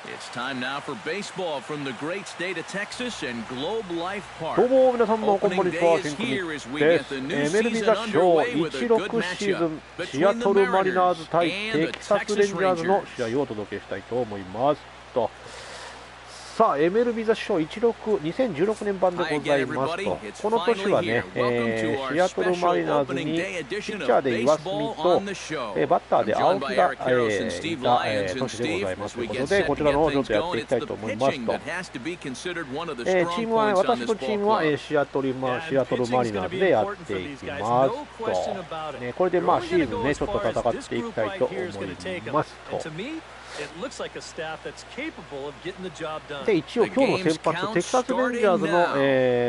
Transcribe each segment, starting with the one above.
It's time now for baseball from the great state of Texas and Globe Life Park. どうも皆さんのこんばんにちは、シンクミです。MLB ザショー16シーズン、シアトルマリナーズ対テキサスレンジャーズの試合をお届けしたいと思いますと。さあ MLB ザショー2016年版でございますと、この年はね、シアトルマリナーズにピッチャーで岩隈とバッターで青木がいた年でございますということで、こちらの方をちょっとやっていきたいと思いますと、チームは私のチームはシアトルマリナーズでやっていきますと、これでまあシーズンねちょっと戦っていきたいと思いますと。で一応今日の先発、テキサスレンジャーズの、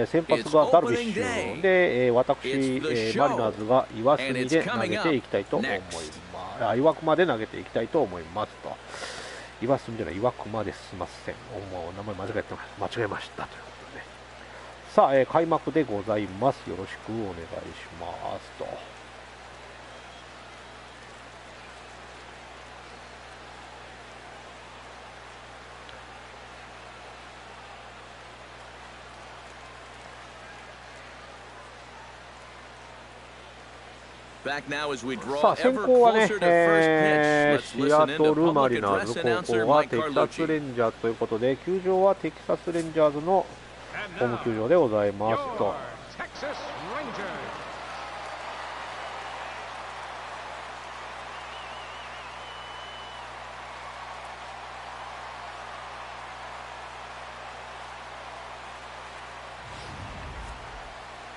先発がダルビッシュで、私、マリナーズが岩隅で投げていきたいと思います。岩隈で投げていきたいと思いますと。岩隅では岩隈です。すみません。もう名前間違えましたということで。さあ、開幕でございます。よろしくお願いしますと。さあ先行はね、シアトルマリナーズ、後攻はテキサスレンジャーズということで、球場はテキサスレンジャーズのホーム球場でございますと。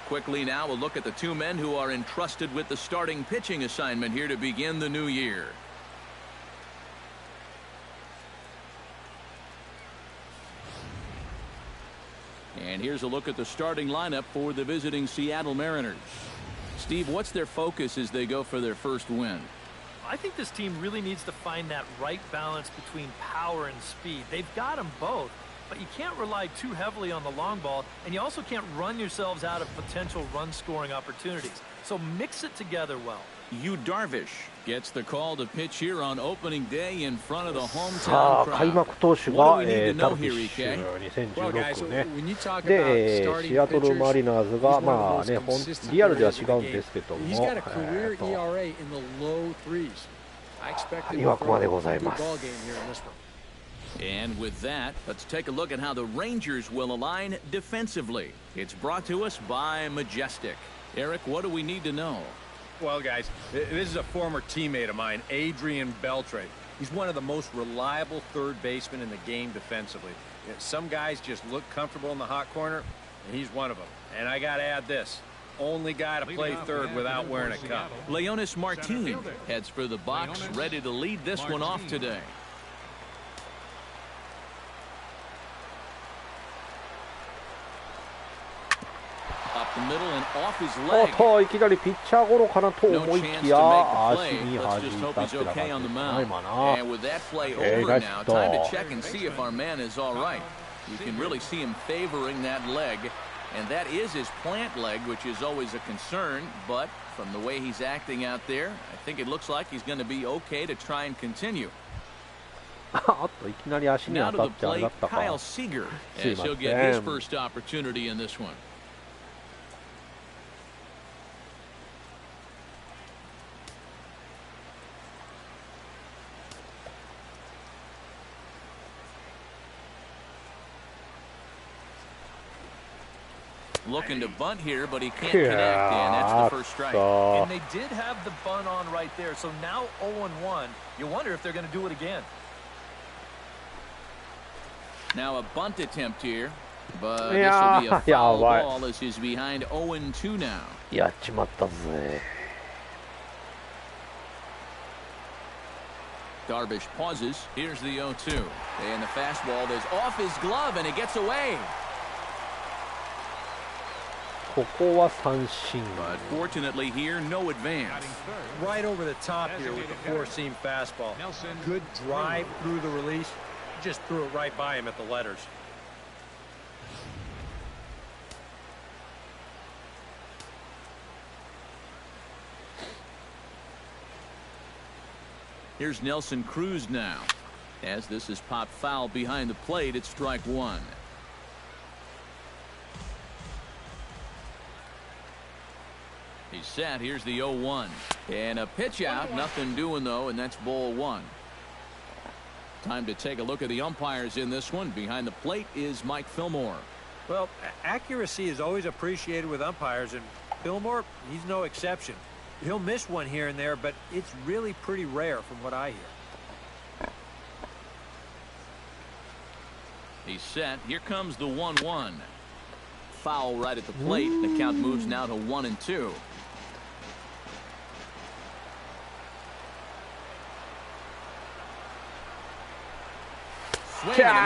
Quickly now, we'll look at the two men who are entrusted with the starting pitching assignment here to begin the new year. And here's a look at the starting lineup for the visiting Seattle Mariners. Steve, what's their focus as they go for their first win? I think this team really needs to find that right balance between power and speed. They've got them both. But you can't rely too heavily on the long ball, and you also can't run yourselves out of potential run-scoring opportunities. So mix it together well. Yu Darvish gets the call to pitch here on opening day in front of the hometown crowd. 開幕投手がダルビッシュ2016ね。で、シアトルマリナーズがまあね、リアルでは違うんですけども、岩隈でございます。And with that, let's take a look at how the Rangers will align defensively. It's brought to us by Majestic. Eric, what do we need to know? Well, guys, this is a former teammate of mine, Adrian Beltre. He's one of the most reliable third basemen in the game defensively. Some guys just look comfortable in the hot corner, and he's one of them. And I got to add this. Only guy to play third without wearing a cup. Leonis Martin heads for the box, ready to lead this one off today. Up the middle and off his leg. いきなりピッチャーゴロかなと思いきや、足に弾いたってな感じですね、今な。And with that play over now, time to check and see if our man is all right. You can really see him favoring that leg, and that is his plant leg, which is always a concern. But from the way he's acting out there, I think it looks like he's going to be okay to try and continue. あといきなり足に当たってあれだったか。 Kyle Seager, as he'll get his first opportunity in this one. Looking to bunt here, but he can't connect, and that's the first strike. And they did have the bunt on right there, so now 0-1. You wonder if they're going to do it again. Now a bunt attempt here, but this will be a foul ball as he's behind 0-2 now. やっちまったぜ。Darvish pauses. Here's the 0-2. And the fastball is off his glove, and it gets away. ここは三振。 But fortunately here, no advance. Right over the top here with the four-seam fastball. Good drive through the release. Just threw it right by him at the letters. Here's Nelson Cruz now. As this is popped foul behind the plate, it's strike one. He's set. Here's the 0-1. And a pitch out. Nothing doing, though, and that's ball one. Time to take a look at the umpires in this one. Behind the plate is Mike Fillmore. Well, accuracy is always appreciated with umpires, and Fillmore, he's no exception. He'll miss one here and there, but it's really pretty rare from what I hear. He's set. Here comes the 1-1. Foul right at the plate. The count moves now to 1-2. Well, that's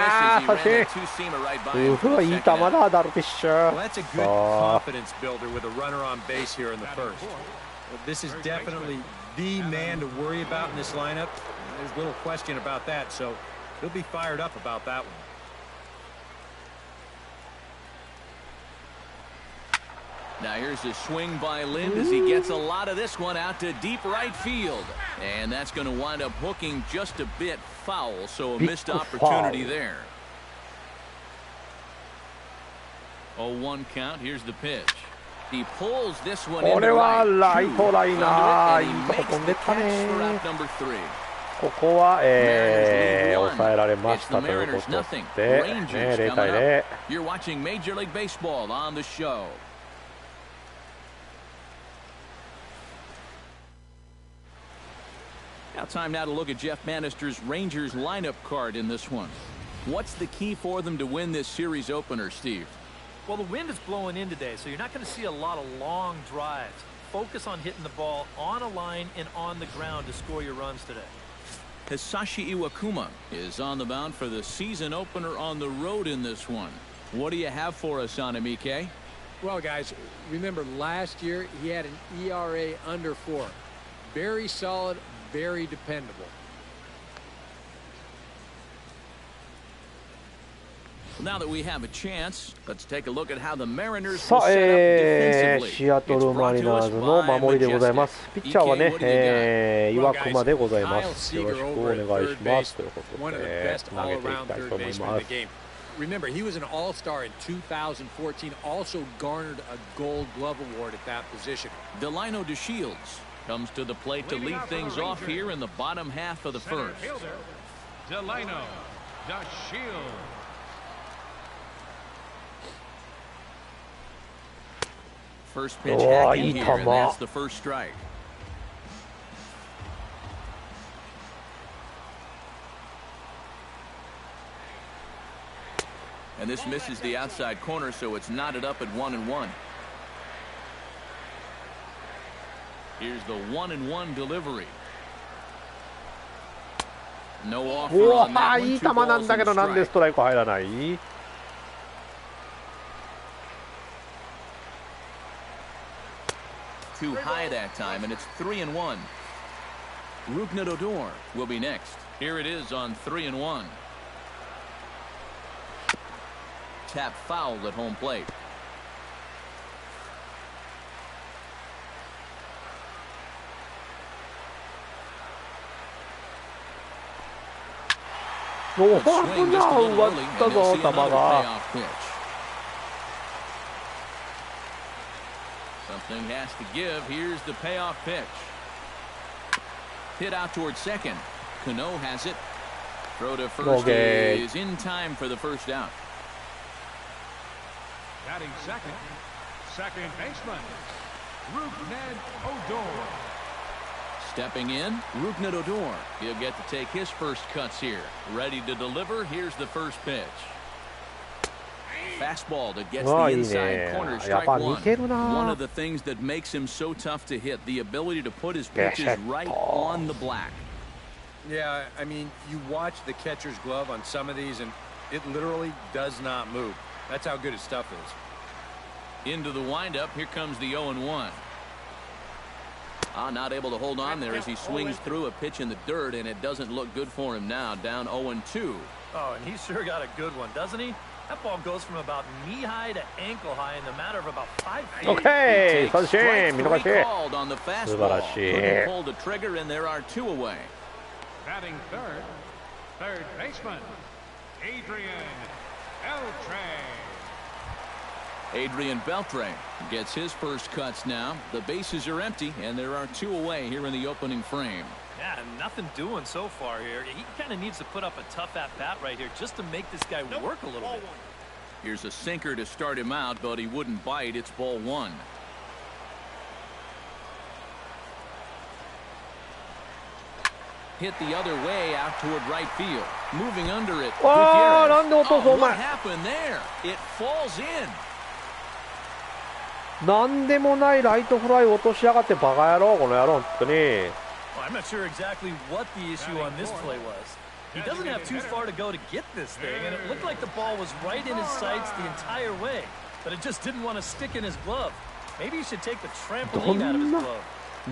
a good confidence builder with a runner on base here in the first. This is definitely the man to worry about in this lineup. There's little question about that, so he'll be fired up about that one. Now here's a swing by Lind as he gets a lot of this one out to deep right field. And that's going to wind up hooking just a bit foul, so a missed opportunity there. 0-1 count. Here's the pitch. He pulls this one into right. Number 3. ここは、抑えられましたということで、0対0。You're watching Major League Baseball on the show. Now time now to look at Jeff Bannister's Rangers lineup card in this one. What's the key for them to win this series opener, Steve? Well, the wind is blowing in today, so you're not going to see a lot of long drives. Focus on hitting the ball on a line and on the ground to score your runs today. Hisashi Iwakuma is on the mound for the season opener on the road in this one. What do you have for us on him, Ike? Well, guys, remember last year he had an ERA under 4. Very solid, very dependable. Now that we have a chance, let's take a look at how the Mariners will set up defensively. シアトルマリナーズの守りでございます。ピッチャーはね、岩隈でございます。よろしくお願いしますということで投げていきたいと思います。Remember, he was an all-star in 2014, also garnered a Gold Glove Award at that position. Delino DeShields comes to the plate to lead things off here in the bottom half of the first. Delino DeShields. First pitch hacking here, and that's the first strike. And this misses the outside corner, so it's knotted up at 1-1. Here's the 1-1 delivery. No offer on that one. いい球なんだけどなんでストライク入らない？ Too high that time, and it's 3-1. Rougned Odor will be next. Here it is on 3-1. Tap fouled at home plate. Oh, swing just a little early, and they'll see another payoff pitch. Something has to give. Here's the payoff pitch. Hit out towards second. Cano has it. Throw to first is in time for the first out. Batting second, second baseman, Rougned Odor. Stepping in, Rougned Odor. He'll get to take his first cuts here. Ready to deliver. Here's the first pitch. Fastball that gets the inside corner, strike one. One of the things that makes him so tough to hit, the ability to put his pitches right on the black. Yeah, I mean, you watch the catcher's glove on some of these, and it literally does not move. That's how good his stuff is. Into the windup, here comes the 0-1. Not able to hold on there as he swings through a pitch in the dirt, and it doesn't look good for him now, down 0-2. Oh, and he sure got a good one, doesn't he? That ball goes from about knee-high to ankle-high in the matter of about 5 feet. Okay, 三振、見逃し。素晴らしい。Couldn't pull the trigger, and there are 2 away. Batting third, Third baseman, Adrian Beltre. Adrian Beltre gets his first cuts now. The bases are empty, and there are 2 away here in the opening frame. Yeah, nothing doing so far here. He kind of needs to put up a tough at-bat right here just to make this guy work a little bit. Here's a sinker to start him out, but he wouldn't bite. It's ball 1. Hit the other way out toward right field. Moving under it. Gutierrez. What happened there? It falls in. なんでもないライトフライ落としやがってバカ野郎この野郎本当に。Well, I'm not sure exactly what the issue on this play was. He doesn't have too far to go to get this thing, and it looked like the ball was right in his sights the entire way, but it just didn't want to stick in his glove. Maybe he should take the trampoline out of his glove.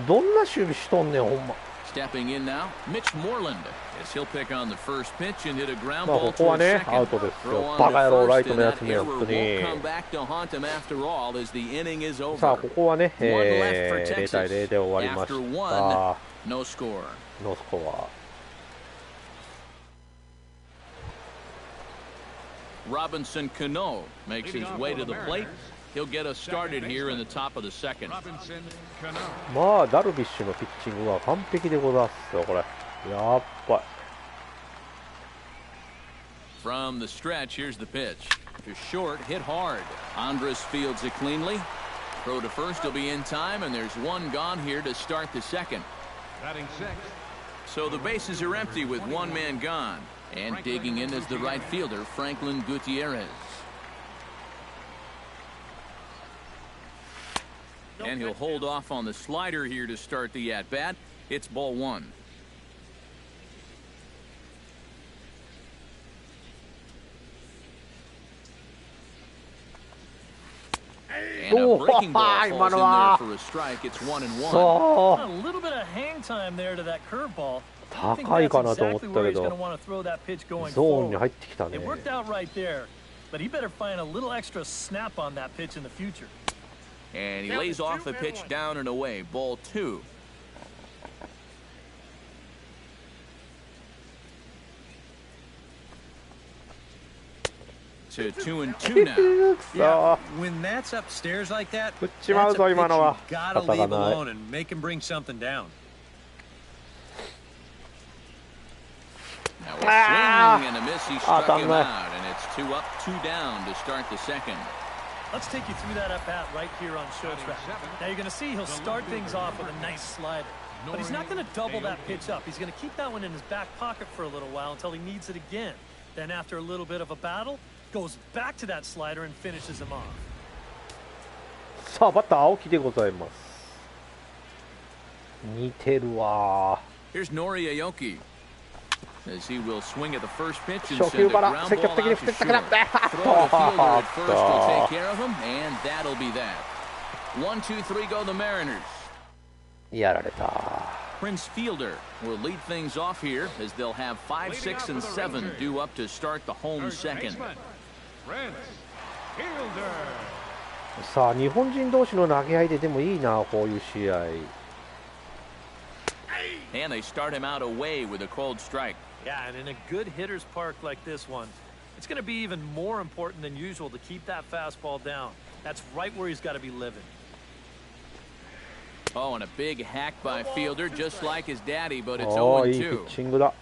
どんな守備しとんねんほんま。Stepping in now, Mitch Moreland, as he'll pick on the first pitch and hit a ground まあ ball ここは to ね second. アウトですよ。 Throw バ on カ野 to 郎ライ first, ト and のや that つめ error 本当 won't に。 come back to haunt him after all as the inning is さあ over. ここはね、 One left for 0 対 Texas. 0で終わりまし After た。 one, no score. ノースコア。Robinson Cano makes his way to the plate. He'll get us started here in the top of the second. Robinson Cano. まあダルビッシュのピッチングは完璧でございますよこれ。やっばい。 From the stretch, here's the pitch. To short, hit hard. Andres fields it cleanly. Throw to first will be in time, and there's one gone here to start the second. Batting sixth. So the bases are empty with one man gone. And digging in is the right fielder, Franklin Gutierrez. And he'll hold off on the slider here to start the at-bat. It's ball 1. And a breaking ball falls in there for a strike. It's 1-1. さ A little bit of hang time there to that curveball. あ I think 高い that's かなと思っ exactly た where け he's going to ど want to throw that pitch going ゾーンに forward. 入ってきたね。 It worked out right there, but he better find a little extra snap on that pitch in the future. And he lays off the pitch down and away. Ball 2. To 2-2 now. さあ When that's upstairs like that, 振っちまう that's ぞ a 今 pitch の you は。 gotta 仕方 leave がない。 alone and make him bring something down. Now a swing and a miss. He struck him out, and it's 2 up, 2 down to start the second. Let's take you through that at-bat right here on short track. Now you're going to see he'll start things off with a nice slider. But he's not going to double that pitch up. He's going to keep that one in his back pocket for a little while until he needs it again. Then after a little bit of a battle, goes back to that slider and finishes him off. さあバッター青木でございます。似てるわ。 Here's Nori Aoki. As he will swing at the first pitch and 初 send 球 a から ground 積極 ball 的に out 振っ to てったけど short. Throw to fielder at first will take care of him, and that'll be that. 1-2-3 go the Mariners. やられた。 Prince Fielder will lead things off here as they'll have 5, 6, and 7 due up to start the home second. Prince Fielder. さあ日本人同士の投げ合いででもいいなこういう試合。 And they start him out away with a cold strike. Yeah, and in a good hitter's park like this one, it's going to be even more important than usual to keep that fastball down. That's right where he's got to be living. Oh, and a big hack by Fielder, just like his daddy, but it's おおいいピ 0-2. ッチングだ。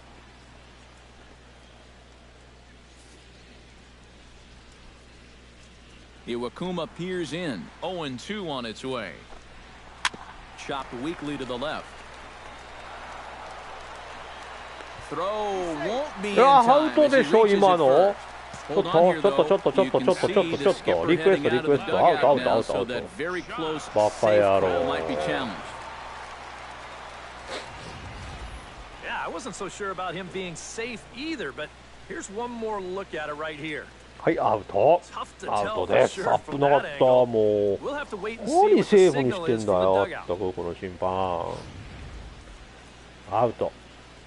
Iwakuma peers in. 0-2 on its way. Chopped weakly to the left. Throw won't be in アウ time ト as で he しょ reaches it 今の。 first. ちょっ Hold と on here, ちょっと though. ちょっとちょっ You と can ちょっとちょっ see と the ちょっ skipper とリクエス heading トリ out ク of エ the ストアウトアウ dugout トア now, ウトア so ウト。 that very close, バカ safe 野 ball might be 郎。 challenged. Yeah, I wasn't so sure about him being safe either, but here's one more look at it right here. はいアウト。 Tough to アウ tell ト for です。 sure アップ from なかっ that た angle. もう。 We'll have to wait and 何 see what セ the ーフにし signal て is んだ for the よ。 dugout. 全くこの審判。アウト。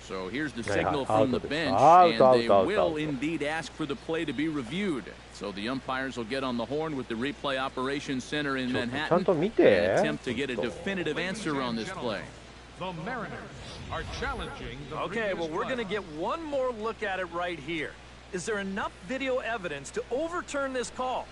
So here's the Yeah, signal out from the of it. bench, Out, and out, they out, will out. indeed ask for the play to be reviewed. So the umpires will get on the horn with the replay operations center in ちゃん Manhattan と見 and て。 attempt to get a definitive answer on this play. The Mariners are challenging the Okay, well, previous we're going to player. get one more look at it right here. Is there enough video evidence to overturn this call?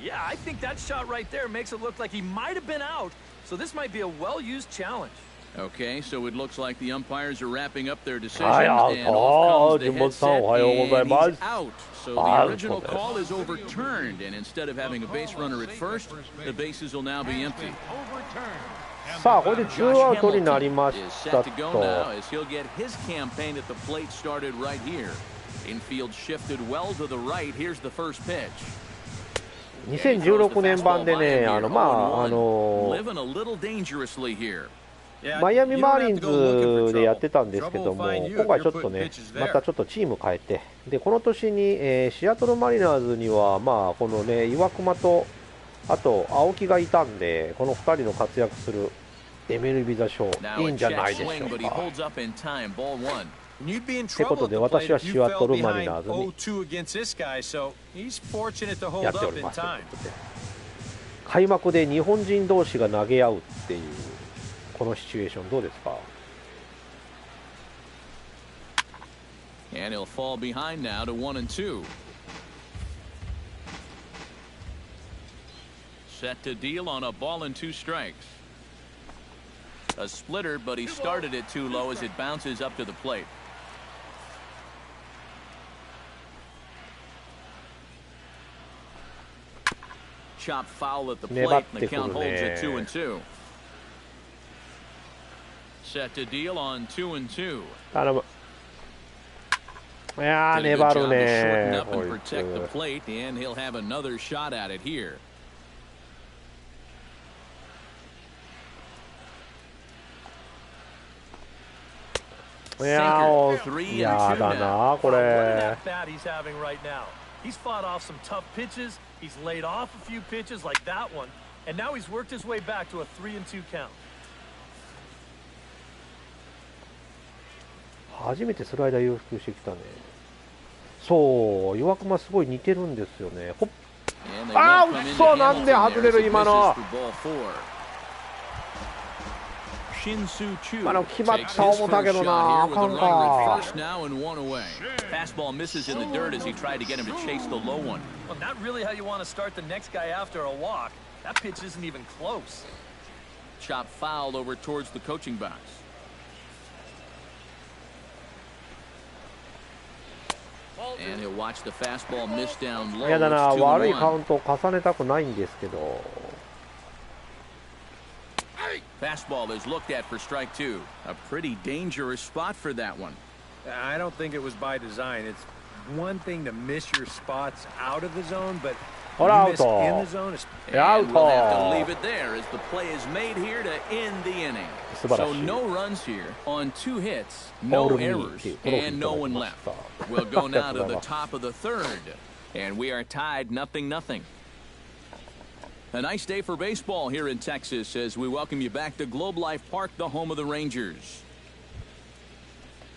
Yeah, I think that shot right there makes it look like he might have been out. So this might be a well-used challenge. Okay, so it looks like the umpires are wrapping up their decisions, はい、アウ and off ト。 comes the ジモンさん、 headset, おはようござい and ま he's す。 out. So ア the ウト original です。 call is overturned, and instead of having a base runner at first, the bases will now be empty. Overturned. さあ、これで2アウトになりま Is した set to go と。 now as he'll get his campaign at the plate started right here. Infield shifted well to the right. Here's the first pitch. 2016年版でね、Living a little dangerously here. マイアミマーリンズでやってたんですけども、今回ちょっとね、またちょっとチーム変えて、でこの年に、シアトルマリナーズには、まあ、このね、岩隈と、あと青木がいたんで、この2人の活躍する MLB 座賞、いいんじゃないでしょうか。ってことで、私はシアトルマリナーズにやっております。開幕で日本人同士が投げ合うっていう。このシチュエーションどうですか？ And he'll fall behind now to 1 and 2. Set to deal on a ball and 2 strikes. A splitter, but he started it too low as it bounces up to the plate. Chop foul at the plate, and the count holds at 2 and 2. Set to deal on 2 and 2. 頼む。いやー、粘るね。こいつ。protect the plate, and he'll have another shot at it here. いやー、やだな、これ。He's fought off some tough pitches. He's laid off a few pitches like that one, and now he's worked his way back to a 3 and 2 count. 初めてスライダー要求してきたね。そう、岩隈すごい似てるんですよね。ほっ。あー、うっそ、なんで外れる今の。今の決まった思ったけどな、あかんか。Fastball misses in the dirt as he tried to get him to chase the low one. Well, not really how you want to start the next guy after a walk. That pitch isn't even close. Chop fouled over towards the coaching box. And he'll watch the fastball miss down low. やだな、悪いカウントを重ねたくないんですけど。Fastball is looked at for strike 2. A pretty dangerous spot for that one. I don't think it was by design. It's one thing to miss your spots out of the zone, but you miss in the zone. And we'll have to leave it there as the play is made here to end the inning. So no runs here on 2 hits, no errors, and no one left. We'll go now to the top of the 3rd, and we are tied 0-0. A nice day for baseball here in Texas as we welcome you back to Globe Life Park, the home of the Rangers.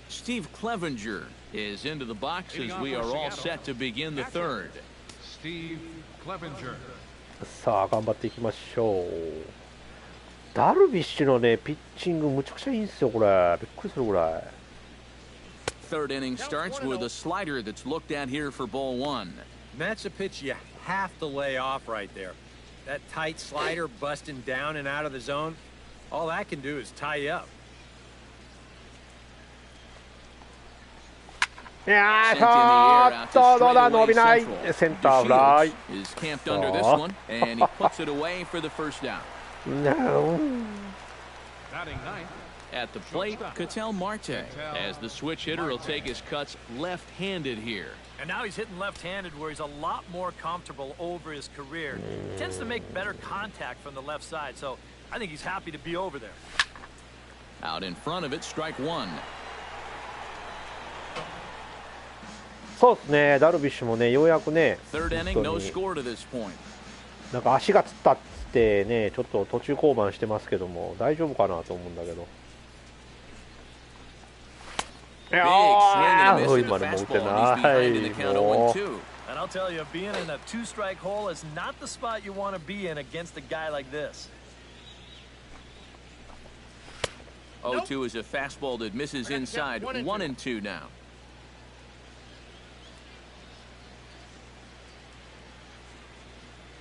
Steve Clevenger is into the box as we are all set to begin the 3rd. Steve Clevenger. さあ、頑張っていきましょう。ダルビッシュのね、ピッチングむちゃくちゃいいんですよ、これ。びっくりするぐらい。Third inning starts with a slider that's looked at here for ball 1. That's a pitch you have to lay off right there. That tight slider busting down and out of the zone, all that can do is tie you up. いやー、ちょっとどうだ、伸びない。センターフライ。Is camped under this one, and he puts it away for the first down. No. Batting 9th. At the plate, Ketel Marte, as the switch hitter will take his cuts left-handed here. And now he's hitting left-handed where he's a lot more comfortable over his career. He tends to make better contact from the left side, so I think he's happy to be over there. Out in front of it, strike 1. そうですね、ダルビッシュもね、ようやくね、Third inning, no score to this point. なんか足がつったっつってね、ちょっと途中降板してますけども、大丈夫かなと思うんだけど。いやー、今のも打てない。もう。And I'll tell you, being in a 2-strike hole is not the spot you want to be in against a guy like this. 0-2 is a fastball that misses inside. 1-2 now.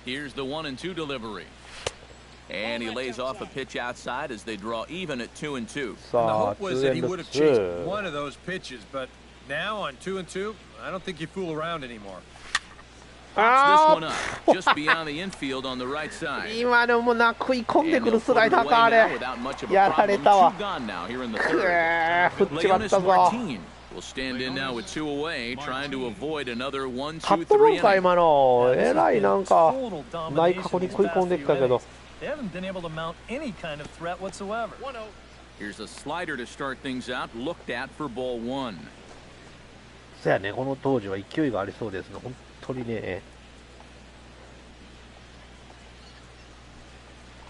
Here's the 1-2 delivery. And he lays off a pitch outside as they draw even at 2-2. The hope was that he would have chased one of those pitches, but now on 2-2, I don't think you fool around anymore. Pops this one up just beyond the infield on the right side. 今のもな食い込んでくるスライダーかあれ。やられたわ。振っちまったぞ。Will stand in now with 2 away, trying to avoid another 1-2-3 カットボールか今の。えらいなんか内角に食い込んできたけど。They haven't been able to mount any kind of threat whatsoever. Here's a slider to start things out, looked at for ball 1. そやね、この当時は勢いがありそうですね。本当にね。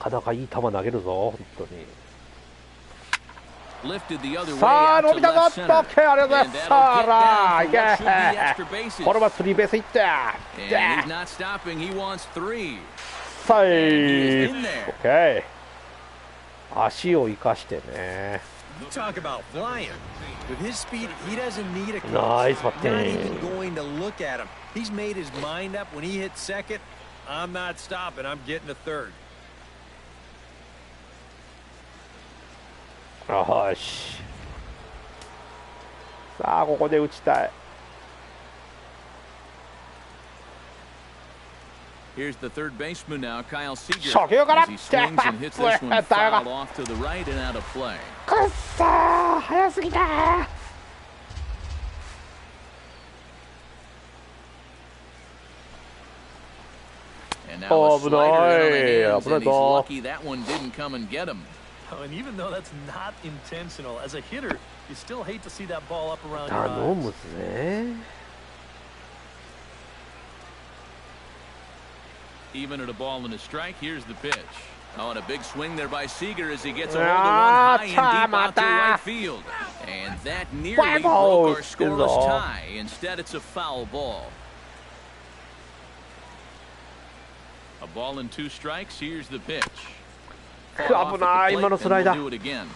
なかなかいい球投げるぞ、本当に。さあ、伸びたぞ、オッケー、ありがとうございます。さあ、ラー、いけ。これはスリーベースいって。さあ、オッケー。足を生かしてね。ナイスバッティング。He's made his mind up when he hits second. I'm not stopping. I'm getting to third. よし。さあ、ここで打ちたい。Here's the third baseman now, Kyle Seager. 初球から。As he swings and hits this one foul off to the right and out of play. くっそー、早すぎたー。And now a slider in on the hands, and he's 危ないぞ。 lucky that one didn't come and get him. And even though that's not intentional, as a hitter, you still hate to see that ball up around your 頼 eyes. むぜ。Even at a ball and a strike, here's the pitch. Oh, and a big swing there by Seager as he gets a hold of one high and deep out to right field. And that nearly broke our scoreless tie. Instead, it's a foul ball. A ball and 2 strikes. Here's the pitch. 危ない、今のスライダー。Do it again.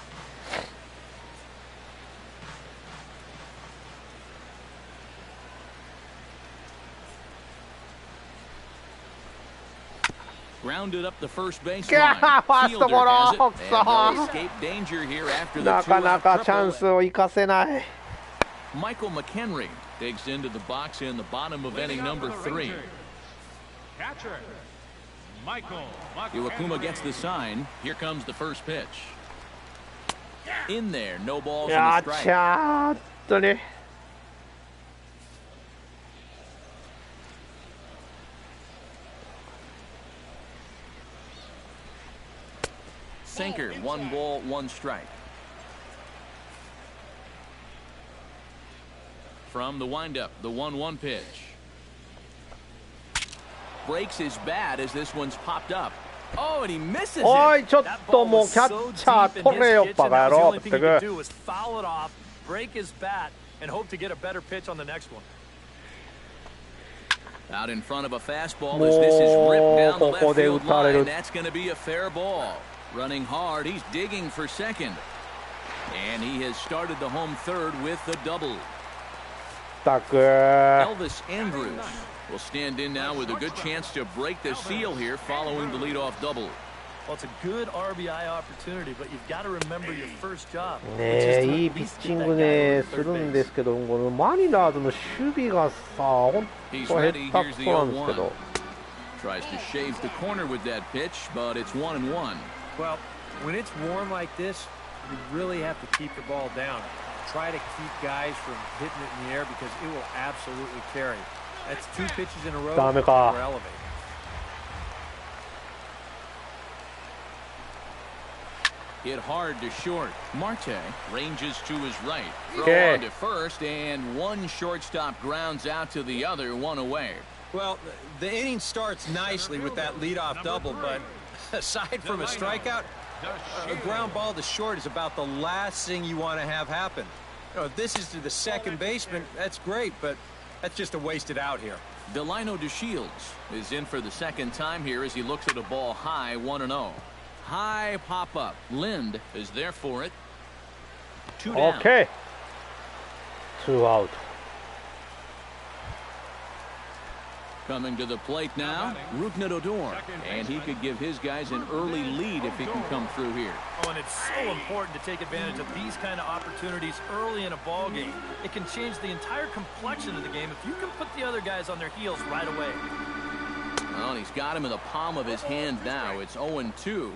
Grounded up the first baseline. Fielder has it, and escape danger here after the なかなかチャン 2-out スを生かせない。 Michael McHenry digs into the box in the bottom of inning number 3. Catcher, Michael Iwakuma gets the sign. Here comes the first pitch. In there, no balls や and a っ strike. ちゃーっとね。Sinker, 1 ball, 1 strike. From the windup, the 1-1 pitch. Breaks his bat as this one's popped up. Oh, and he misses お it. い、ちょっともうキャッチャー取れよ、バカ野郎。ってく。 do is foul it off, break his bat, and hope to get a better pitch on the next one. Out in front of a fastball as this is ripped down the left field line. That's going to be a fair ball. Running hard, he's digging for second. And he has started the home third with the double. たく。 Elvis Andrews will stand in now with a good chance to break the seal here following the leadoff double. Well, it's a good RBI opportunity, but you've got to remember your first job. ねえ、いいピッチングね、するんですけど、このマリナーズの守備がさ、ほんと下手くそなんですけど。 Tries to shave the corner with that pitch, but it's 1-1. Well, when it's warm like this, you really have to keep the ball down. Try to keep guys from hitting it in the air because it will absolutely carry. That's 2 pitches in a row. ダメか。 Or elevate. Hit hard to short. Marte ranges to his right. Throw Okay. on to first, and one shortstop grounds out to the other, 1 away. Well, the inning starts nicely with that leadoff double, but aside from a strikeout, a ground ball to short is about the last thing you want to have happen. You know, if this is to the second baseman, that's great, but that's just a wasted out here. Delino DeShields is in for the second time here as he looks at a ball high, 1-0. High pop-up. Lind is there for it. 2 down. OK 2アウト。 Coming to the plate now, Ruknadodor, and he could give his guys an early lead if he can come through here. Oh, and it's so important to take advantage of these kind of opportunities early in a ball game. It can change the entire complexion of the game if you can put the other guys on their heels right away. Well, he's got him in the palm of his hand now. It's 0-2.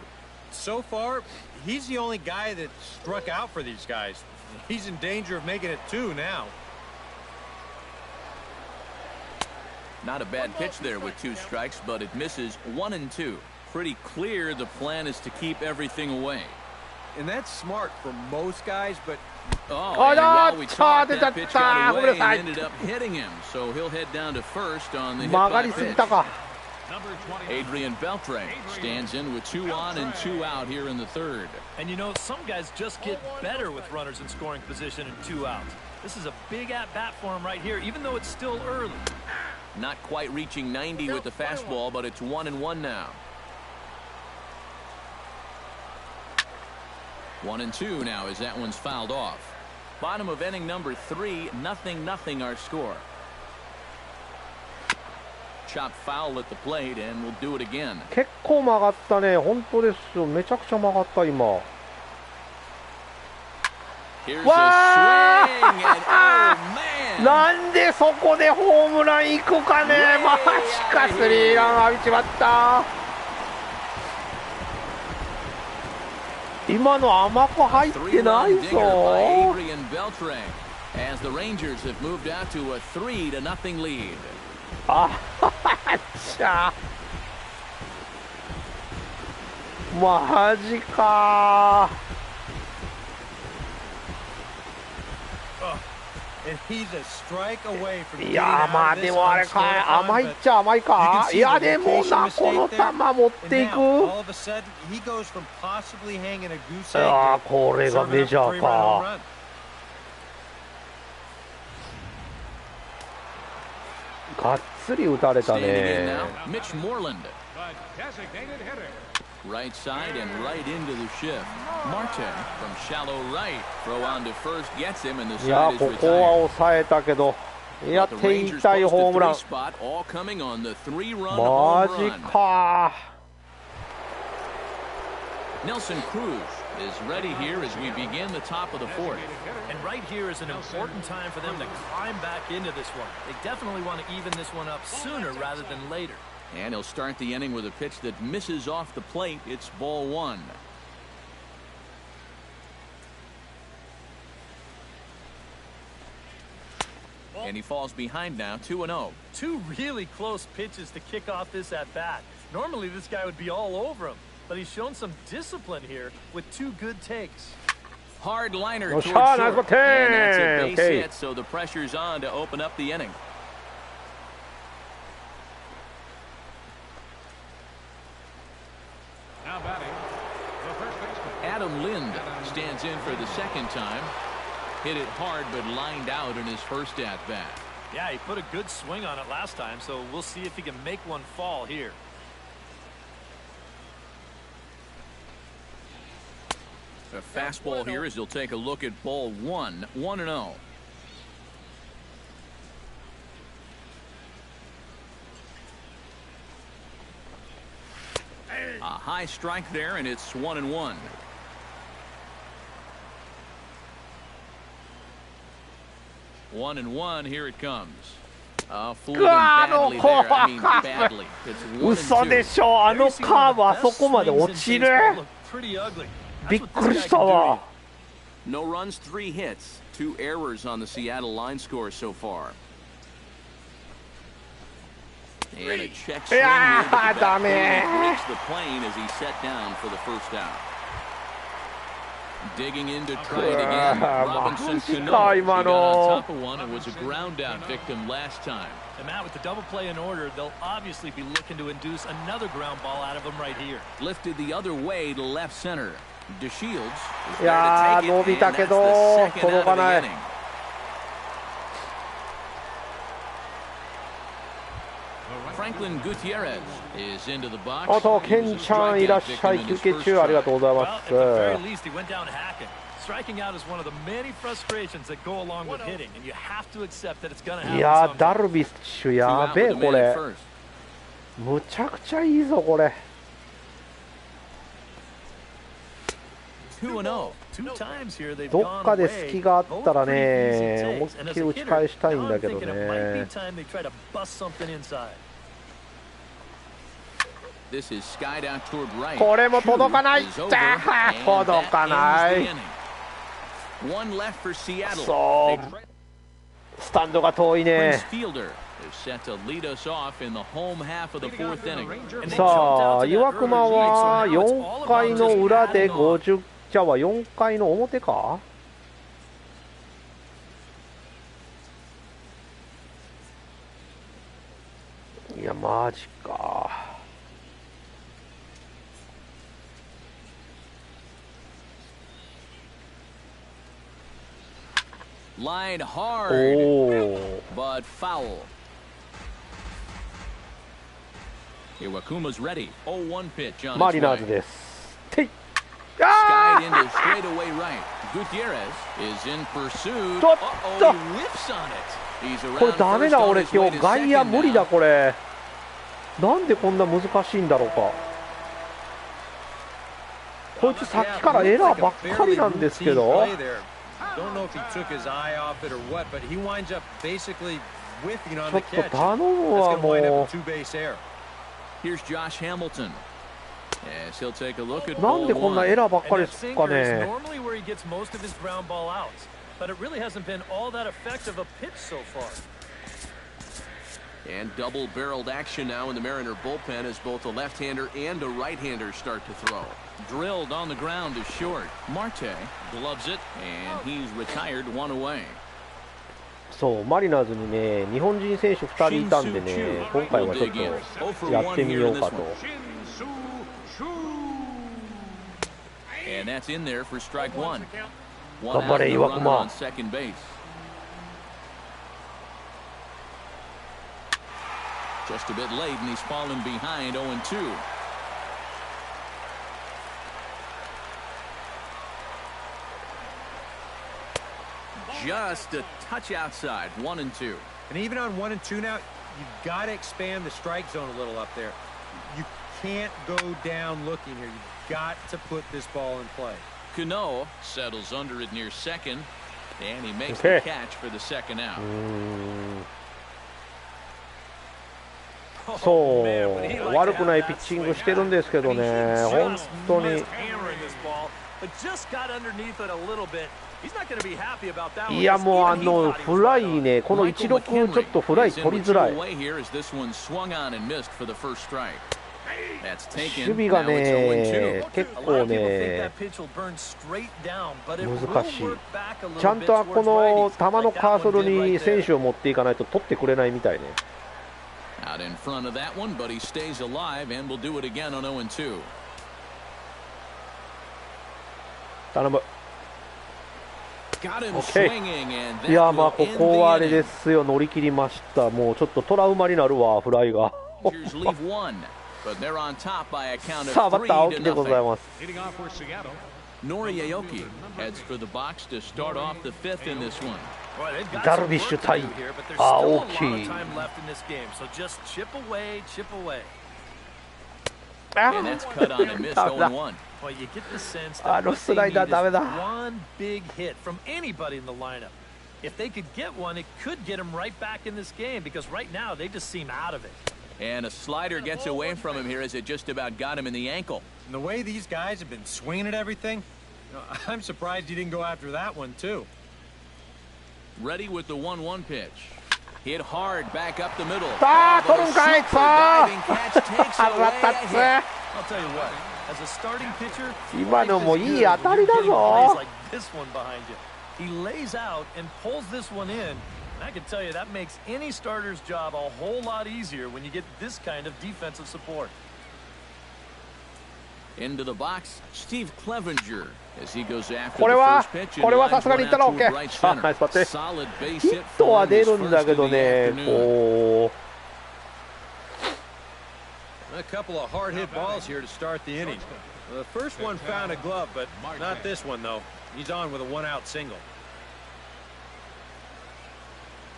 So far, he's the only guy that struck out for these guys. He's in danger of making it 2 now. Not a bad pitch there with 2 strikes, but it misses 1-2. Pretty clear the plan is to keep everything away. And that's smart for most guys, but... Oh, and while we talked, that pitch got away and ended up hitting him. So he'll head down to first on the hit by pitch. Adrian Beltre stands in with 2 on and 2 out here in the third. And you know, some guys just get better with runners in scoring position and 2 outs. This is a big at-bat for him right here, even though it's still early. Not quite reaching 90 with the fastball, but it's 1-1 now. 1-2 now as that one's fouled off. Bottom of inning number 3, 0-0 our score. Chop foul at the plate, and we'll do it again. 結構曲がったね。本当ですよ。めちゃくちゃ曲がった今。 Here's a swing, and oh man! なんでそこでホームラン行くかね。マジか、スリーラン浴びちまった。今の甘く入ってないぞ。As the Rangers have moved out to a 3-0 lead. あっちゃ。マジか。 いやまあでもあれか甘いっちゃ甘いか。いやでもなこの球持っていく。ああこれがメジャーか。がっつり打たれたね。 Right side and right into the shift. Marte from shallow right. Throw on to first gets him and the いや side is ここは retired. 抑えたけど。いや The 手 Rangers 痛い post ホーム a ラン。 3 spot, all coming on the 3-run マ home ジ run. か。 Nelson Cruz is ready here as we begin the top of the 4th. And right here is an important time for them to climb back into this one. They definitely want to even this one up sooner rather than later. And he'll start the inning with a pitch that misses off the plate. It's ball 1. And he falls behind now, 2-0. 2 really close pitches to kick off this at-bat. Normally this guy would be all over him, but he's shown some discipline here with 2 good takes. Hard liner No towards shot, short. nice And that's a base okay. hit, so the pressure's on to open up the inning. Now batting, the first baseman. Adam Lind stands in for the second time. Hit it hard, but lined out in his first at-bat. Yeah, he put a good swing on it last time, so we'll see if he can make one fall here. A fastball here as he'll take a look at ball 1, 1-0. A high strike there, and it's 1-1. 1-1, here it comes. Fooled him badly there. I mean, badly. It's 嘘でしょ。あのカーブあそこまで落ちる。びっくりしたわ。 No runs, 3 hits, 2 errors on the Seattle line score so far. And a check swing here, but the bat breaks the plane as he set down for the first out. Digging in to try it again. Robinson Cano. He got on top of one and was a ground out victim last time. And Matt, with the double play in order, they'll obviously be looking to induce another ground ball out of him right here. Lifted the other way to left center. DeShields is いや there 伸 to び take it, た and け that's ど the second 届 out か of the ない。 inning. Franklin Gutierrez is into the box. あとケンちゃんいらっしゃい。休憩中ありがとうございま Well, at す。 the very least, he went down hacking. Striking out is one of the many frustrations that go along with hitting, and you have to accept that it's going to happen. いやー、ダルビッシュやべえこれ。むちゃくちゃいいぞこれ。どっかで隙があったらね、思いっきり打ち返したいんだけどね。これも届かない。届かない。そう。スタンドが遠いね。さあ、岩隈は4回の裏で50、じゃあ4回の表か。いや、マジか。Line hard, but foul. Iwakuma's ready. 0-1 pitch on マリナーズです。てい。Skied into straightaway right. Gutierrez is in pursuit. Uh-oh, he whiffs on it. He's around これダメだ、俺 first 今 on 日 his way to 外野 second 無理だ now. これ。なんでこんな難しいんだろうか。こいつさっきからエラーばっかりなんですけど。Don't know if he took his eye off it or what, but he winds up basically whiffing on ちょ the っと catch. 頼むわ That's going to wind も up a two-base error. Here's Josh Hamilton. As he'll take a look at う。なんでこんなエラーばっかりですかね。 normally where he gets most of his ground ball outs, but it really hasn't been all that effective a pitch so far. And double-barreled action now in the Mariner bullpen as both a left-hander and a right-hander start to throw. Drilled on the ground is short. Marte gloves it, and he's retired one away. そう、マリナーズにね、日本人選手2人いたんでね、今回はちょっとやってみようかと。And that's in there for strike one. 頑張れ、岩隈。Just a bit late, and he's fallen behind 0-2. Just a touch outside, 1-2. And even on 1-2 now, you've got to expand the strike zone a little up there. You can't go down looking here. You've got to put this ball in play. Cano settles under it near second, and he makes the catch for the second out. そう、悪くないピッチングしてるんですけどね、本当に。いや、もうフライね、この16ちょっとフライ取りづらい。守備がね、結構ね、難しい。ちゃんとこの球のカーソルに選手を持っていかないと取ってくれないみたいね。Out in front of that one, but he stays alive and will do it again on 0-2. 頼む。いや、まあここはあれですよ、乗り切りました。もうちょっとトラウマになるわ、フライが。さあ、バッター青木でございます。Noriaoki heads for the box to start off the fifth in this one. ダルビッシュ対青木。あのスライダーダメだ。If they could get one, it could get him right back in this game because right now they just seem out of it. And a slider gets away from him here as it just about got him in the ankle. And the way these guys have been swinging at everything, I'm surprised he didn't go after that one too. Ready with the 1-1 pitch. Hit hard back up the middle. I'll tell you what, as a starting pitcher, 今のもいい当たりだぞ。 like this one behind you. He lays out and pulls this one in. And I can tell you that makes any starter's job a whole lot easier when you get this kind of defensive support. Into the box, Steve Clevenger as he goes after これ the は first pitch. これはさすがにいったら OK。 Right あ、ナイスパッテ。 Solid base ヒ hit ット for は him 出 his るんだ first け of ど the ね、 afternoon. こう。a couple of hard-hit balls here to start the inning. The first one found a glove, but not this one, though. He's on with a one-out single.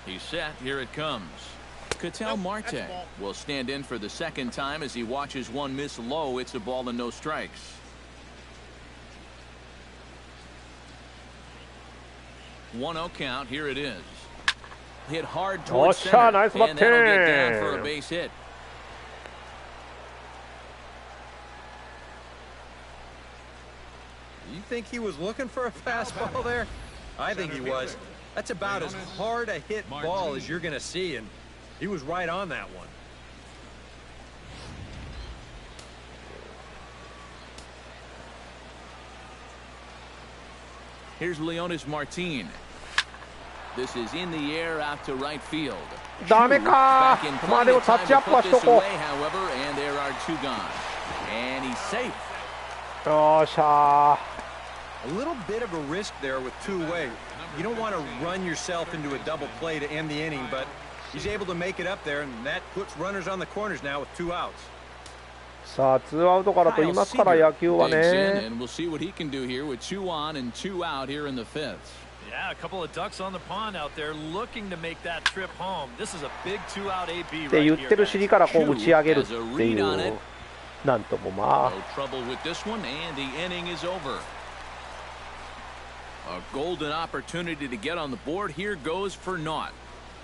He's set. Here it comes. Ketel Marte will stand in for the second time as he watches one miss low. It's a ball and no strikes. One 0 count. Here it is. Hit hard towards center, nice and that'll get down for a base hit. You think he was looking for a fastball there? I think he was. That's about as hard a hit ball as you're going to see, and he was right on that one. Here's Leonis Martin. This is in the air out to right field. ダメか。まあでもタッチアップはしとこう。 However, and there are two gone. And he's safe. よっしゃ。 A little bit of a risk there with two away. You don't want to run yourself into a double play to end the inning, but he's able to make it up there, and that puts runners on the corners now with two outs. さあ、ツーアウトからと言いますから野球はね。 And we'll see what he can do here with 2 on and 2 out here in the 5th. Yeah, a couple of ducks on the pond out there looking to make that trip home. This is a big 2-out AB って言ってる尻からこう打ち上げるっていう、なんともまあ。 No trouble with this one, and the inning is over. A golden opportunity to get on the board here goes for naught.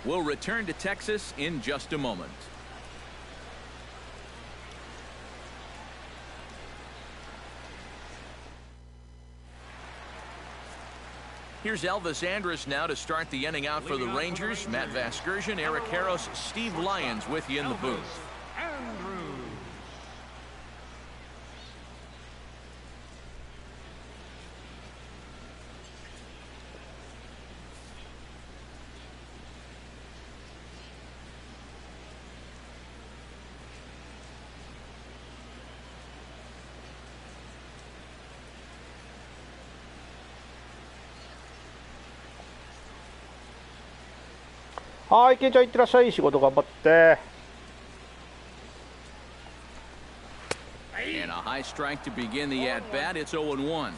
We'll return to Texas in just a moment. Here's Elvis Andrus now to start the inning out for the Rangers. Matt Vasgersian, Eric Harros, Steve Lyons with you in the booth. And はい、ケンちゃんいってらっしゃい。仕事頑張って。 And a high strike to begin the at-bat. It's 0-1.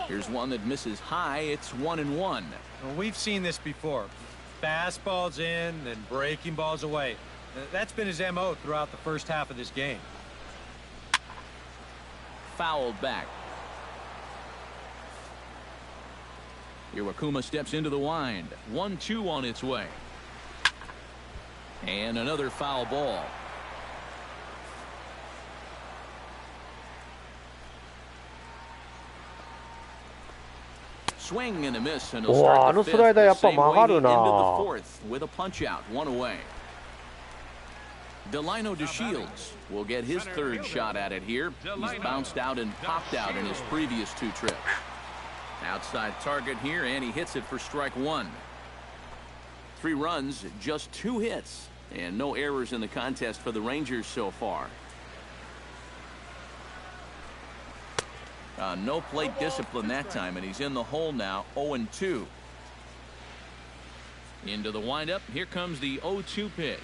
Here's one that misses high. It's 1-1. Well, we've seen this before. Fastballs in and breaking balls away. That's been his MO throughout the first half of this game. Fouled back. Iwakuma steps into the wind. 1-2 on its way. And another foul ball. Swing and a miss, and he'll start the fifth the same way he ended the fourth with a punch out, one away. Delino DeShields will get his third shot at it here. He's bounced out and popped out in his previous 2 trips. Outside target here, and he hits it for strike 1. 3 runs, just 2 hits, and no errors in the contest for the Rangers so far. No plate discipline that time, and he's in the hole now, 0-2. Into the windup, here comes the 0-2 pitch.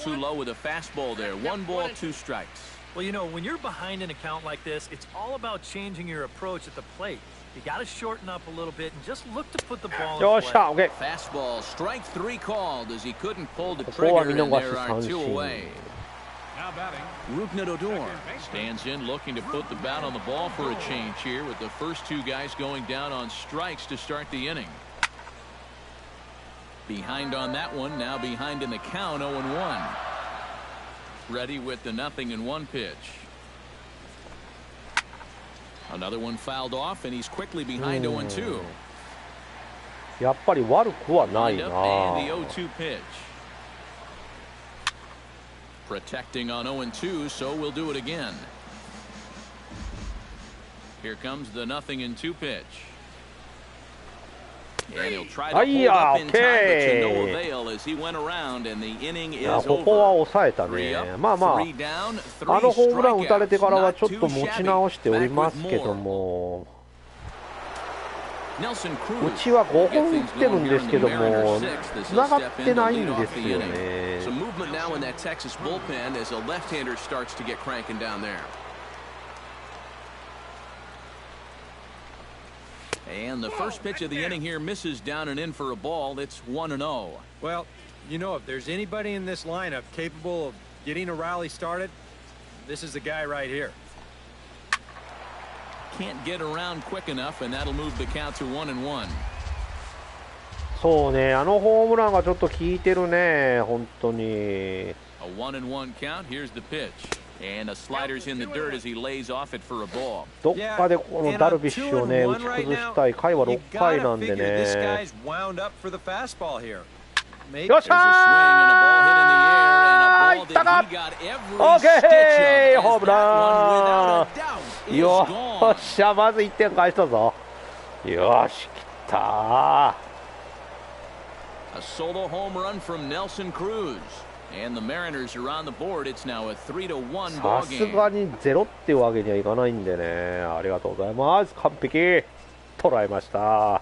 Too low with a fastball there. 1 ball, 2 strikes. Well, you know, when you're behind an account like this, it's all about changing your approach at the plate. You got to shorten up a little bit and just look to put the ball in play. Okay. Fastball, strike 3 called as he couldn't pull the trigger, and there are 2 away. Now batting. Rupnit Odor stands in looking to put the bat on the ball for a change here with the first 2 guys going down on strikes to start the inning. Behind on that one, now behind in the count, 0-1. Ready with the 0-1 pitch. Another one fouled off, and he's quickly behind 0-2. やっぱり悪くはないな。 And the 0-2 pitch. Protecting on 0-2, so we'll do it again. Here comes the 0-2 pitch. And he'll try to hold up in time, but to no avail as he went around, and the inning is over. ここは抑えたね。まあまあ、あのホームラン打たれてからはちょっと持ち直しておりますけども。うちは5本打ってるんですけども、つながってないんですよね。And the first pitch of the inning here misses down and in for a ball. It's 1-0. Well, you know, if there's anybody in this lineup capable of getting a rally started, this is the guy right here. Can't get around quick enough, and that'll move the count to 1-1. そうね、あのホームランがちょっと効いてるね、本当に。A 1-1 count. Here's the pitch. And a slider's in the dirt as he lays off it for a ball. どっかでこのダルビッシュをね、打ち崩したい。回は6回なんでね。よっしゃー、いったか。オーケー、ホームラン。よっしゃ、まず1点返したぞ。よし、きたー。A solo home run from Nelson Cruz. And the Mariners are on the board. It's now a 3-1 ball game. さすがにゼロっていうわけにはいかないんでね。ありがとうございます。完璧捉えました。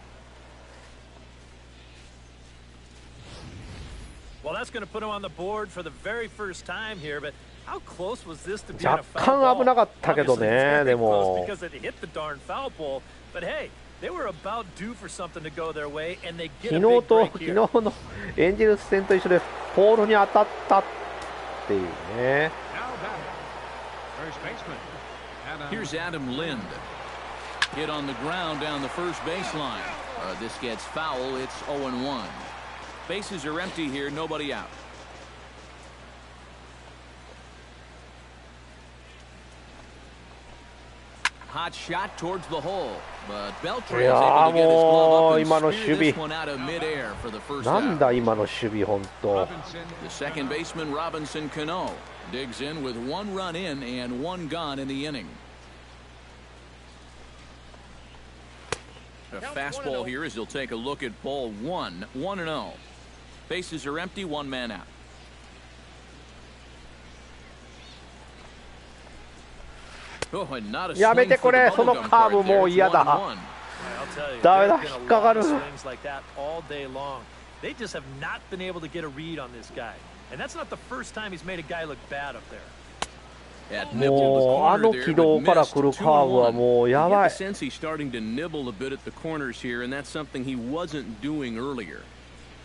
Well, that's going to put him on the board for the very first time here, but how close was this to being a 若 foul 干 ball? 危なかったけどね。でも because it hit the darn foul pole. But hey, they were about due for something to go their way, and they get a 昨 big 日と break 昨 here. 日のエンジェルス戦と一緒でポールに当たったっていうね。 Now batting, first baseman. Here's Adam Lind. Hit on the ground down the first baseline. This gets foul. It's 0-1. Bases are empty here. Nobody out. Hot shot towards the hole, but Beltran is able to get his glove up and spear this one out of midair for the first out. なんだ今の守備本当。 The second baseman Robinson Cano digs in with 1 run in and 1 gone in the inning. A fastball here as he'll take a look at ball 1, 1-0. Bases are empty, 1 man out. やめてこれ、そのカーブもう嫌だ。ダメだ、引っかかる。 They just have not been able to get a read on this guy, and that's not the first time he's made a guy look bad up there. もうあの軌道から来るカーブはもうやばい。 Sense he's starting to nibble a bit at the corners here, and that's something he wasn't doing earlier.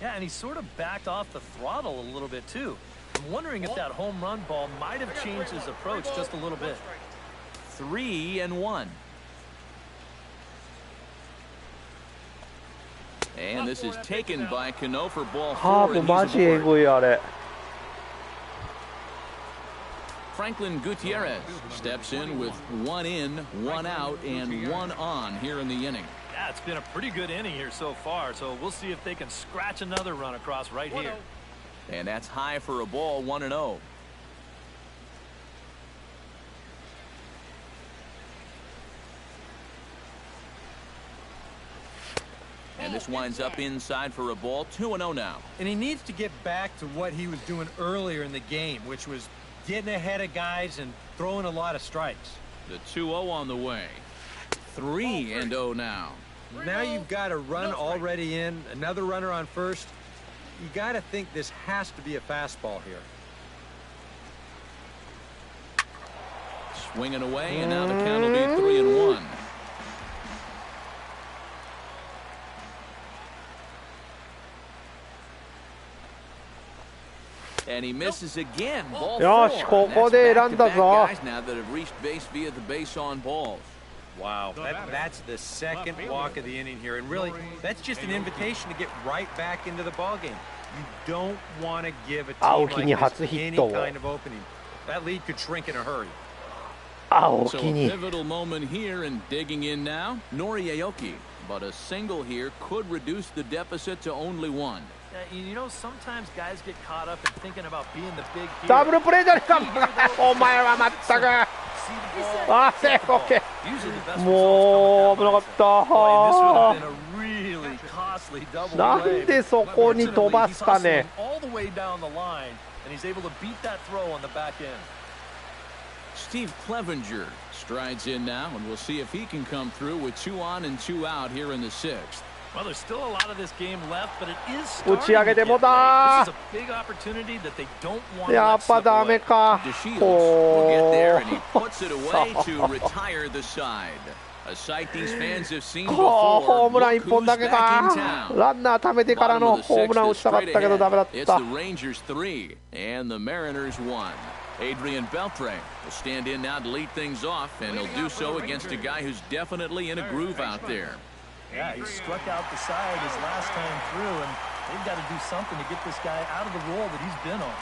Yeah, and he sort of backed off the throttle a little bit too. I'm wondering if that home run ball might have changed his approach just a little bit. 3-1. And this is taken by Cano for ball カー 4, ブ and マ he's ジエ aboard. グいあれ。 Franklin Gutierrez steps in with 1 in, 1 out, and 1 on here in the inning. Yeah, it's been a pretty good inning here so far, so we'll see if they can scratch another run across right here. And that's high for a ball, 1-0. And this winds up inside for a ball, 2-0 now. And he needs to get back to what he was doing earlier in the game, which was getting ahead of guys and throwing a lot of strikes. The 2-0 on the way. 3-0 now. Now you've got a run already in, another runner on first. You got to think this has to be a fastball here. Swinging away, and now the count will be 3-1. And he misses again. Ball よし、 4. ここで選んだぞ。 Guys now that have reached base via the base on balls. Wow, that's the second walk of the inning here, and really, that's just an invitation to get right back into the ball game. You don't want to give a team 青木に like 初 this ヒッ any トを。 kind of opening. That lead could shrink in a hurry. 青 So 木 a に。 pivotal moment here, and digging in now, Nori Aoki. But a single here could reduce the deficit to only 1. You know, sometimes guys get caught up in thinking about being the big hero. ダブルプレーじゃねえか。お前はまったく。あ、セーフ、オッケー。もう危なかった。なんでそこに飛ばしたね。Steve Clevenger strides in now, and we'll see if he can come through with 2 on and 2 out here in the 6th. Well, there's still a lot of this game left, but it is 打 starting ち上 to げて get も late. だ This is a big opportunity that they don't want to や let っぱ slip ダメ away. か DeShields will get there, and he puts it away to retire the side. A sight these fans have seen ホ before. ームラン Look 1本 who's だけ back か in town. ランナー貯めてから Bottom の of the ホームラン 6th 打 is ちたかっ straight たけどダメだっ ahead. It's た the Rangers 3 and the Mariners 1. Adrian Beltre will stand in now to lead things off, and he'll do so against a guy who's definitely in a groove out there. Yeah, he struck out the side his last time through, and they've got to do something to get this guy out of the role that he's been on.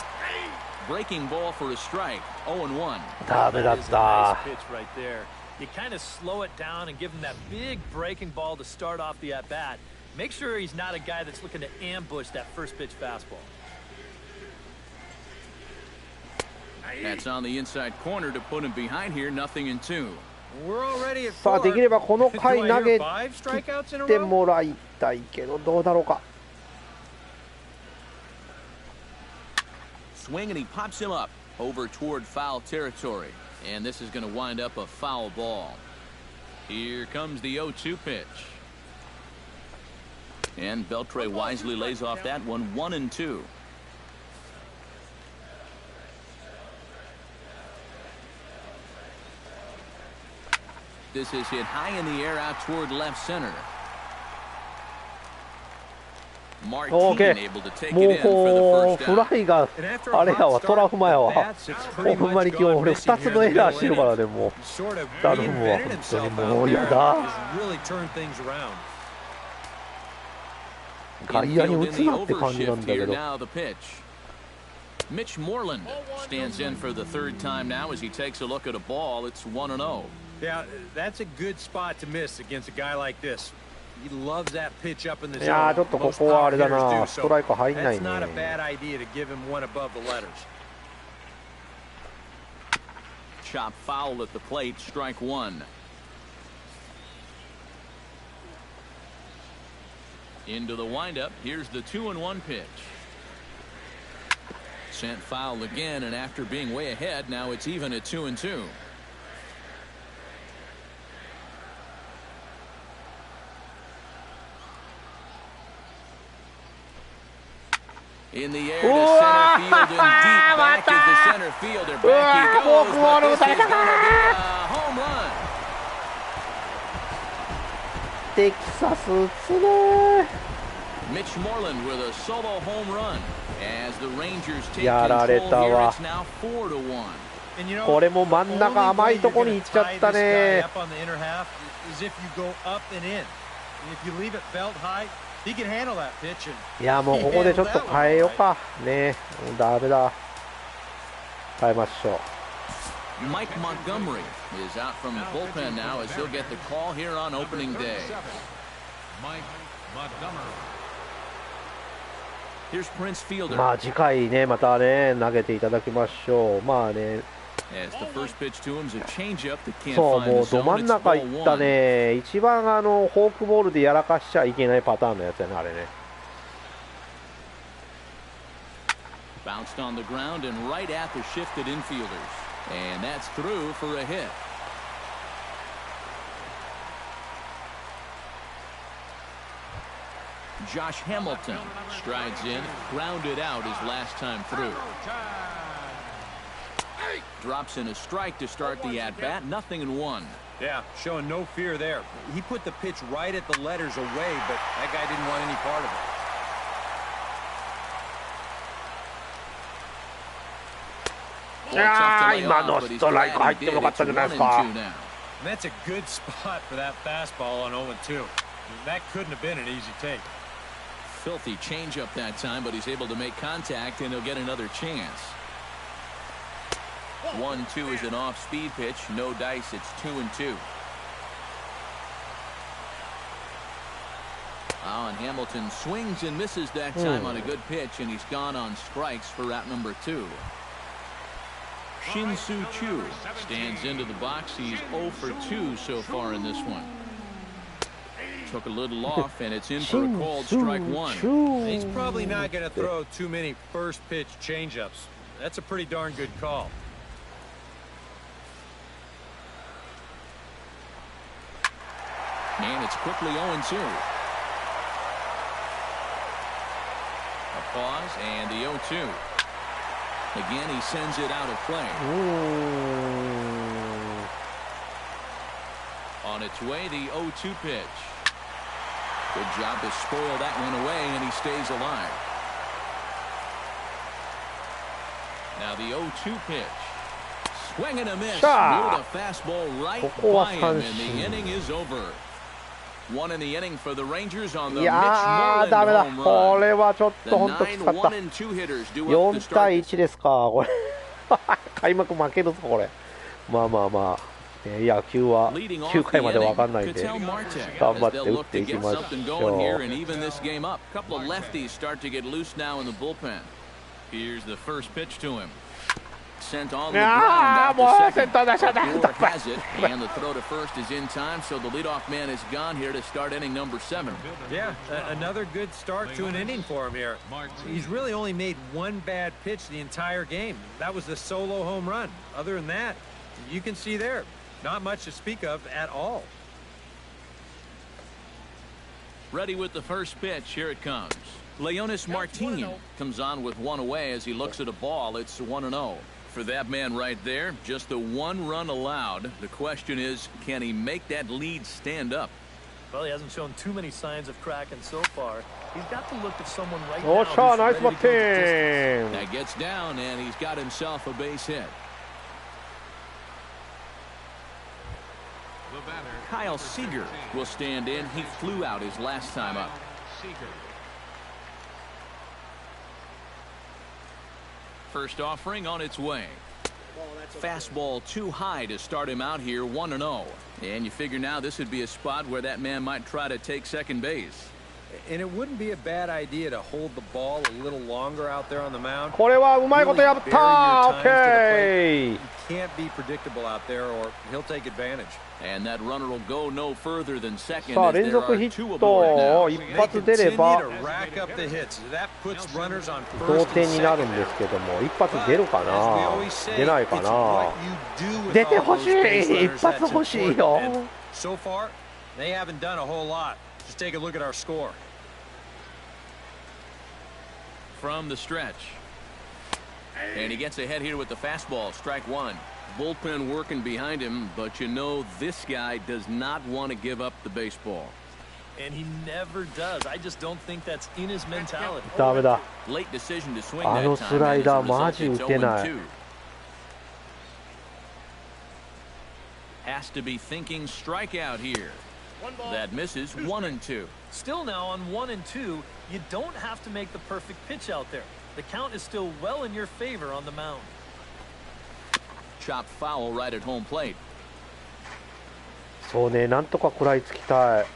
Breaking ball for a strike, 0-1. ダメだっ That is a た nice pitch right there. You kind of slow it down and give him that big breaking ball to start off the at-bat. Make sure he's not a guy that's looking to ambush that first pitch fastball. That's on the inside corner to put him behind here, 0-2. We're already at さあ 4. できればこの Do 回 I 投 hear げ 5 strikeouts in a て row? もらいたいけどどうだろうか Swing, and he pops him up over toward foul territory. And this is going to wind up a foul ball. Here comes the 0-2 pitch. And Beltre wisely lays off that one, 1-2. This is hit high in the air out toward left center. Martin able to take も it in for う the フ first ラ down. イがあれやわトラフマやわほんまに今日俺2つのエラーしてるからねもう Sort of 頼むわ reinvented 本当に himself も out う there. やだ Has really turned things around. 外野に打つなって感じなんだけ Here ど now the pitch. Mitch Moreland stands in for the 3rd time now as he takes a look at a ball. It's 1-0. Yeah, that's a good spot to miss against a guy like this. He loves that pitch up in the いやー zone. ちょっとこ Most こはあ power れだ hitters な do ス so. トライク入んない That's ね not a bad idea to give him one above the letters. Chop foul at the plate, strike 1. Into the windup. Here's the 2-1 pitch. Sent foul again, and after being way ahead, now it's even at 2-2. In the air to center field and deep back is the center fielder. Back he goes, but this is going to be a home run. テキサス打つね Mitch Moreland with a solo home run as the Rangers take やられ control た here. わ It's now 4-1. And you know, これも真ん中甘いとこに行っちゃったね the only way you're gonna tie this guy up on the inner half is if you go up and in. And if you leave it belt high, he can handle that pitch. And いやもうここでちょっと変えようかねダメだ変えましょう Mike Montgomery is out from the bullpen now as he'll get the call here on opening day. Mike Montgomery. Here's Prince Fielder まあ次回ねまたね投げていただきましょうまあね as the first pitch to him is a changeup that can't そう find も the うど真 zone. ん It's 中 ball 行った one. ね一番フォークボールでやらかしちゃいけないパターンのやつやねあれね Bounced on the ground and right at the shifted infielders. And that's through for a hit. Josh Hamilton strides in, grounded out his last time through. Drops in a strike to start the at-bat, 0-1. yeah, showing no fear there. He put the pitch right at the letters away, but that guy didn't want any part of it. いやー今のストライク入ってもよかったじゃないですか And that's a good spot for that fastball on 0-2. That couldn't have been an easy take. Filthy changeup that time, but he's able to make contact, and he'll get another chance. 1-2 is an off-speed pitch. No dice. It's 2-2. Oh, and Hamilton swings and misses that time on a good pitch, and he's gone on strikes for out number 2. Shin Soo Choo stands into the box. He's 0 for 2 so far in this one. Took a little off, and it's in for a called strike 1. He's probably not going to throw too many first pitch changeups. That's a pretty darn good call. And it's quickly 0-2. A pause and the 0-2. Again, he sends it out of play. On its way, the 0-2 pitch. Good job to spoil that one away, and he stays alive. Now the 0-2 pitch. Swing and a miss. Moved a fastball right by him, and the inning is over. One in the inning for the Rangers on the Mitch Moreland home run. これはちょっと本当きつかった。 4対1ですか、これ。開幕負けるぞ、これ。まあまあまあ。野球は9回まで分かんないんで頑張って打っていきましょう。ああもうセンター出しちゃった。And the throw to first is in time, so the leadoff man is gone here to start inning number 7. Yeah, another good start to an inning for him here. He's really only made one bad pitch the entire game. That was the solo home run. Other than that, you can see there, not much to speak of at all. Ready with the first pitch. Here it comes. Leonis Martin comes on with one away as he looks at a ball. It's 1-0. For that man right there, just the one run allowed. The question is, can he make that lead stand up? Well, he hasn't shown too many signs of cracking so far. He's got the look of someone right now. Oh, nice batting. That gets down, and he's got himself a base hit. Kyle Seager will stand in. He flew out his last time up. First offering on its way. Fastball too high to start him out here, 1-0. And you figure now this would be a spot where that man might try to take second base. And it wouldn't be a bad idea to hold the ball a little longer out there on the mound. これはうまいことやった。Okay. He can't be predictable out there or he'll take advantage. And that runner will go no further than second. さあ連続ヒット一発出れば同点になるんですけども、一発出るかな、出ないかな。出てほしい、一発欲しいよ。So far, they haven't done a whole lot. Just take a look at our score. From the stretch. And he gets ahead here with the fastball, strike one. Bullpen working behind him, but you know this guy does not want to give up the baseball. And he never does. I just don't think that's in his mentality. ダメだ。 Late decision to swing あの that スライ time. ダーマジ打てない。 Has to be thinking strikeout here. That misses 1-2. Still now on 1-2, you don't have to make the perfect pitch out there. The count is still well in your favor on the mound. Chopped foul right at home plate. そうね、なんとか食らいつきたい。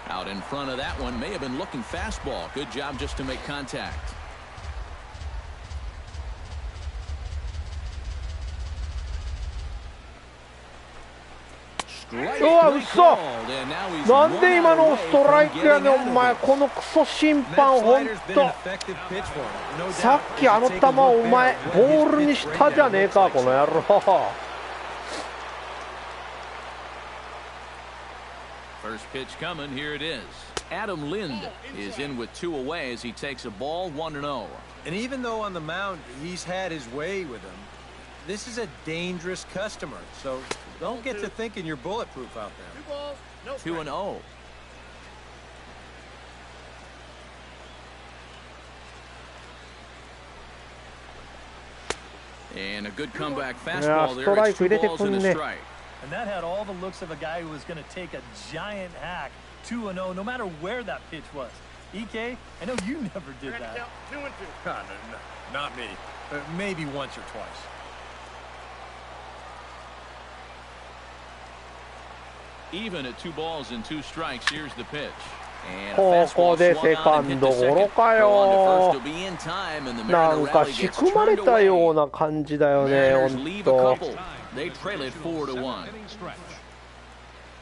Out in front of that one, may have been looking fastball. Good job just to make contact. Strike うわ、嘘。 called, and now he's なんで今のストライクやねん、お 1-1 前。このクソ審判、ほんと。さっきあの球、お前、ボールにしたじゃねえか、この野郎。First pitch coming, here it is. Adam Lind is in with two away as he takes a ball, 1-0. And even though on the mound he's had his way with him, this is a dangerous customer, so don't get to thinking you're bulletproof out there. 2-0. And a good comeback fastball there. It's 2 balls and a strike. And that had all the looks of a guy who was going to take a giant hack. 2-0, no matter where that pitch was. EK, I know you never did that. No, not me. Maybe once or twice. Even at 2 balls and 2 strikes, here's the pitch. ここでセカンドゴロかよ。なんか仕組まれたような感じだよね、ほんと。They trail it 4-1.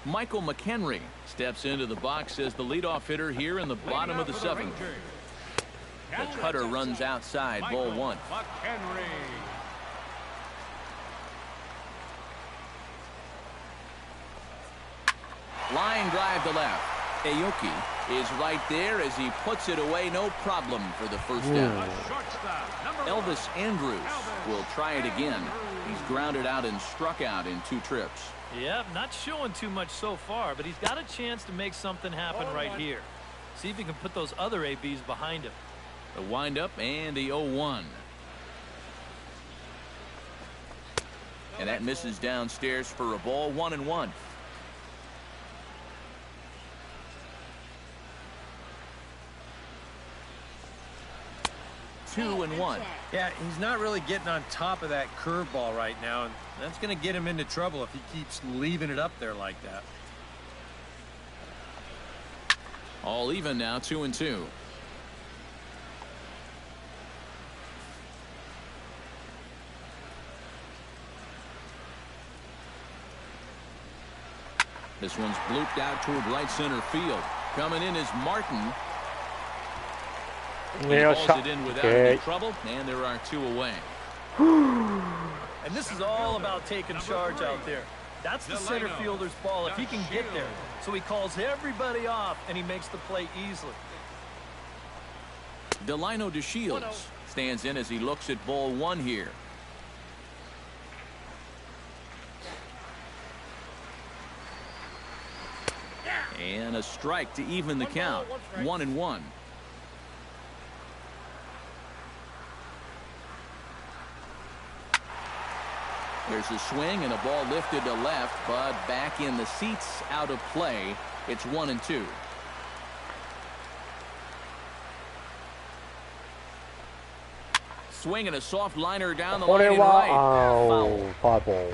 Michael McHenry steps into the box as the leadoff hitter here in the bottom of the 7th. The cutter runs outside, ball 1. Line drive to left. Aoki is right there as he puts it away, no problem for the first down. Elvis Andrews will try it again. He's grounded out and struck out in 2 trips. Yep, not showing too much so far, but he's got a chance to make something happen right here. See if he can put those other ABs behind him. The windup and the 0-1. And that misses downstairs for a ball, 1-1. Two and one. Yeah, he's not really getting on top of that curveball right now, and that's going to get him into trouble if he keeps leaving it up there like that. All even now, 2-2. This one's blooped out toward right center field. Coming in is Martin. He hauls it in without any trouble, and there are 2 away. And this is all about taking charge out there. That's the center fielder's ball if he can get there. So he calls everybody off, and he makes the play easily. Delino DeShields stands in as he looks at ball 1 here. And a strike to even the count. 1-1. There's a swing and a ball lifted to left, but back in the seats, out of play. It's 1-2. Swing and a soft liner down the line and right. Foul. Foul ball.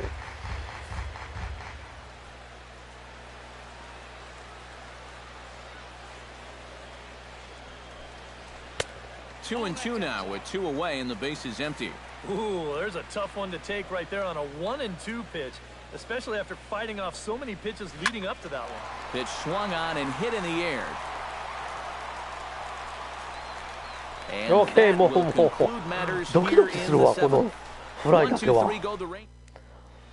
Two and 2 now with 2 away and the base is empty. Ooh, there's a tough one to take right there on a 1-2 pitch, especially after fighting off so many pitches leading up to that one. Pitch swung on and hit in the air. And okay, that will conclude matters here in the 7th. 1, 2, 3 go the ring.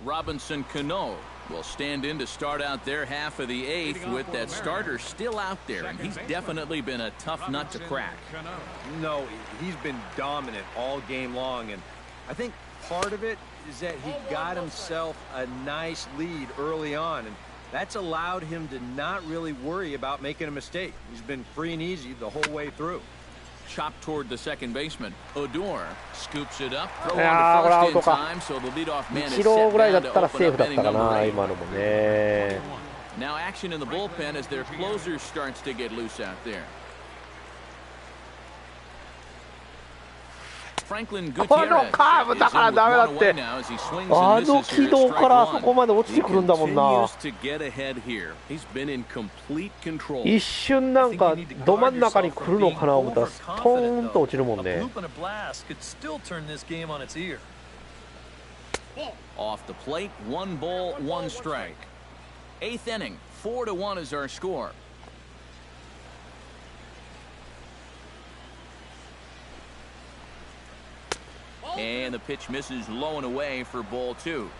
Robinson Cano will stand in to start out their half of the 8th with that starter still out there, and he's definitely been a tough nut to crack. No, he's been dominant all game long, and I think part of it is that he got himself a nice lead early on, and that's allowed him to not really worry about making a mistake. He's been free and easy the whole way through. Chopped toward the second baseman. Odor scoops it up. Throw on to first in time, so the leadoff man is set down to open up inning number 8. Now action in the bullpen as their closer starts to get loose out there. Franklin Gutierrez is in with 1 away now as he swings and misses here at strike 1. He continues to get ahead here. He's been in complete control. 一瞬なんかど真ん中に来るのかな思ったらストーンと落ちるもんね。 Off the plate, 1 ball, 1 strike. 8th inning, 4-1 is our score. And the pitch misses low and away for ball 2.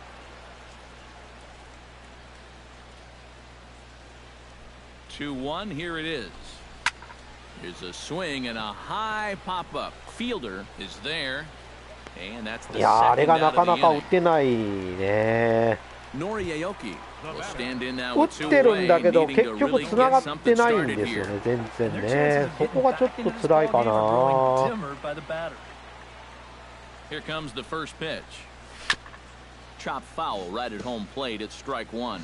Two 1, here it is. Here's a swing and a high pop-up. Fielder is there. And that's the いやあれが second な out か of な the か打 inning. ってないね。 Nori Aoki will stand in now 打っ with 2てるん away, だけど needing 結 to 局 really つなが get って something ないん started ですよ here. ね全然ね。そこがちょっと辛いかな。 Here comes the first pitch. Chop foul right at home plate at strike 1.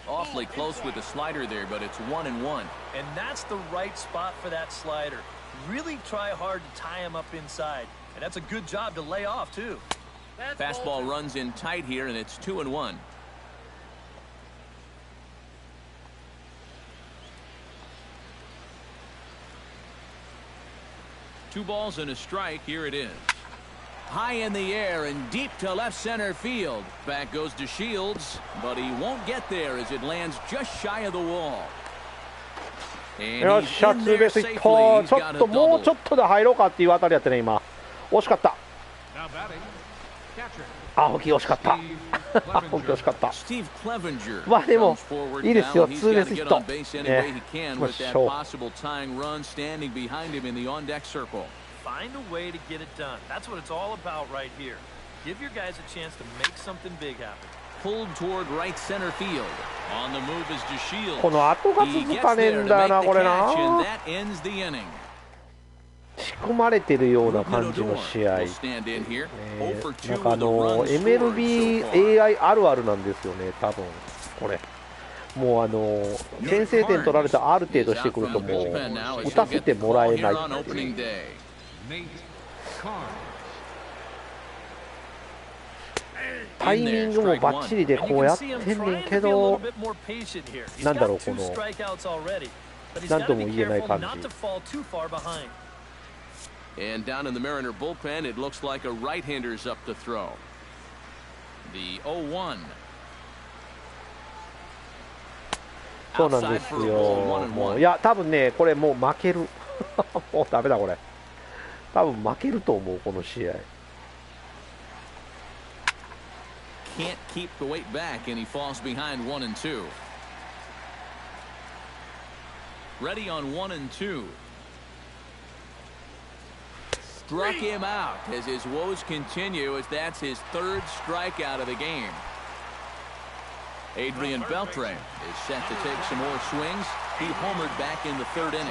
Awfully close with the slider there, but it's 1-1. And that's the right spot for that slider. Really try hard to tie him up inside. And that's a good job to lay off, too. Fastball runs in tight here, and it's 2-1. Two balls and a strike. Here it is. High in the air and deep to left center field. Back goes to Shields, but he won't get there as it lands just shy of the wall. よっしゃ、ツーベースヒット。ちょっともうちょっとで入ろうかっていうあたりやってね、今。惜しかった。青木惜しかった。青木惜しかった。まあでもいいですよ、ツーベースヒット。行きましょう。Find a way to get it done. That's what it's all about right here. Give your guys a chance to make something big happen. Pulled toward right center field. On the move is DeShields. この後が続かねえんだよな、これな。仕込まれてるような感じの試合。なんかMLB AI あるあるなんですよね、多分これ。もう先制点取られてある程度してくるともう打たせてもらえないっていう。タイミングもバッチリでこうやってんねんけど、なんだろう、このなんとも言えない感じ。And down in the Mariner bullpen, it looks like a right-hander's up to throw. The 0-1. そうなんですよ。もういや多分ね、これもう負ける。もうダメだこれ。多分負けると思うこの試合。Can't keep the weight back, and he falls behind 1-2. Ready on 1-2. Struck him out as his woes continue, as that's his third strikeout of the game. Adrian Beltre is set to take some more swings. He homered back in the third inning.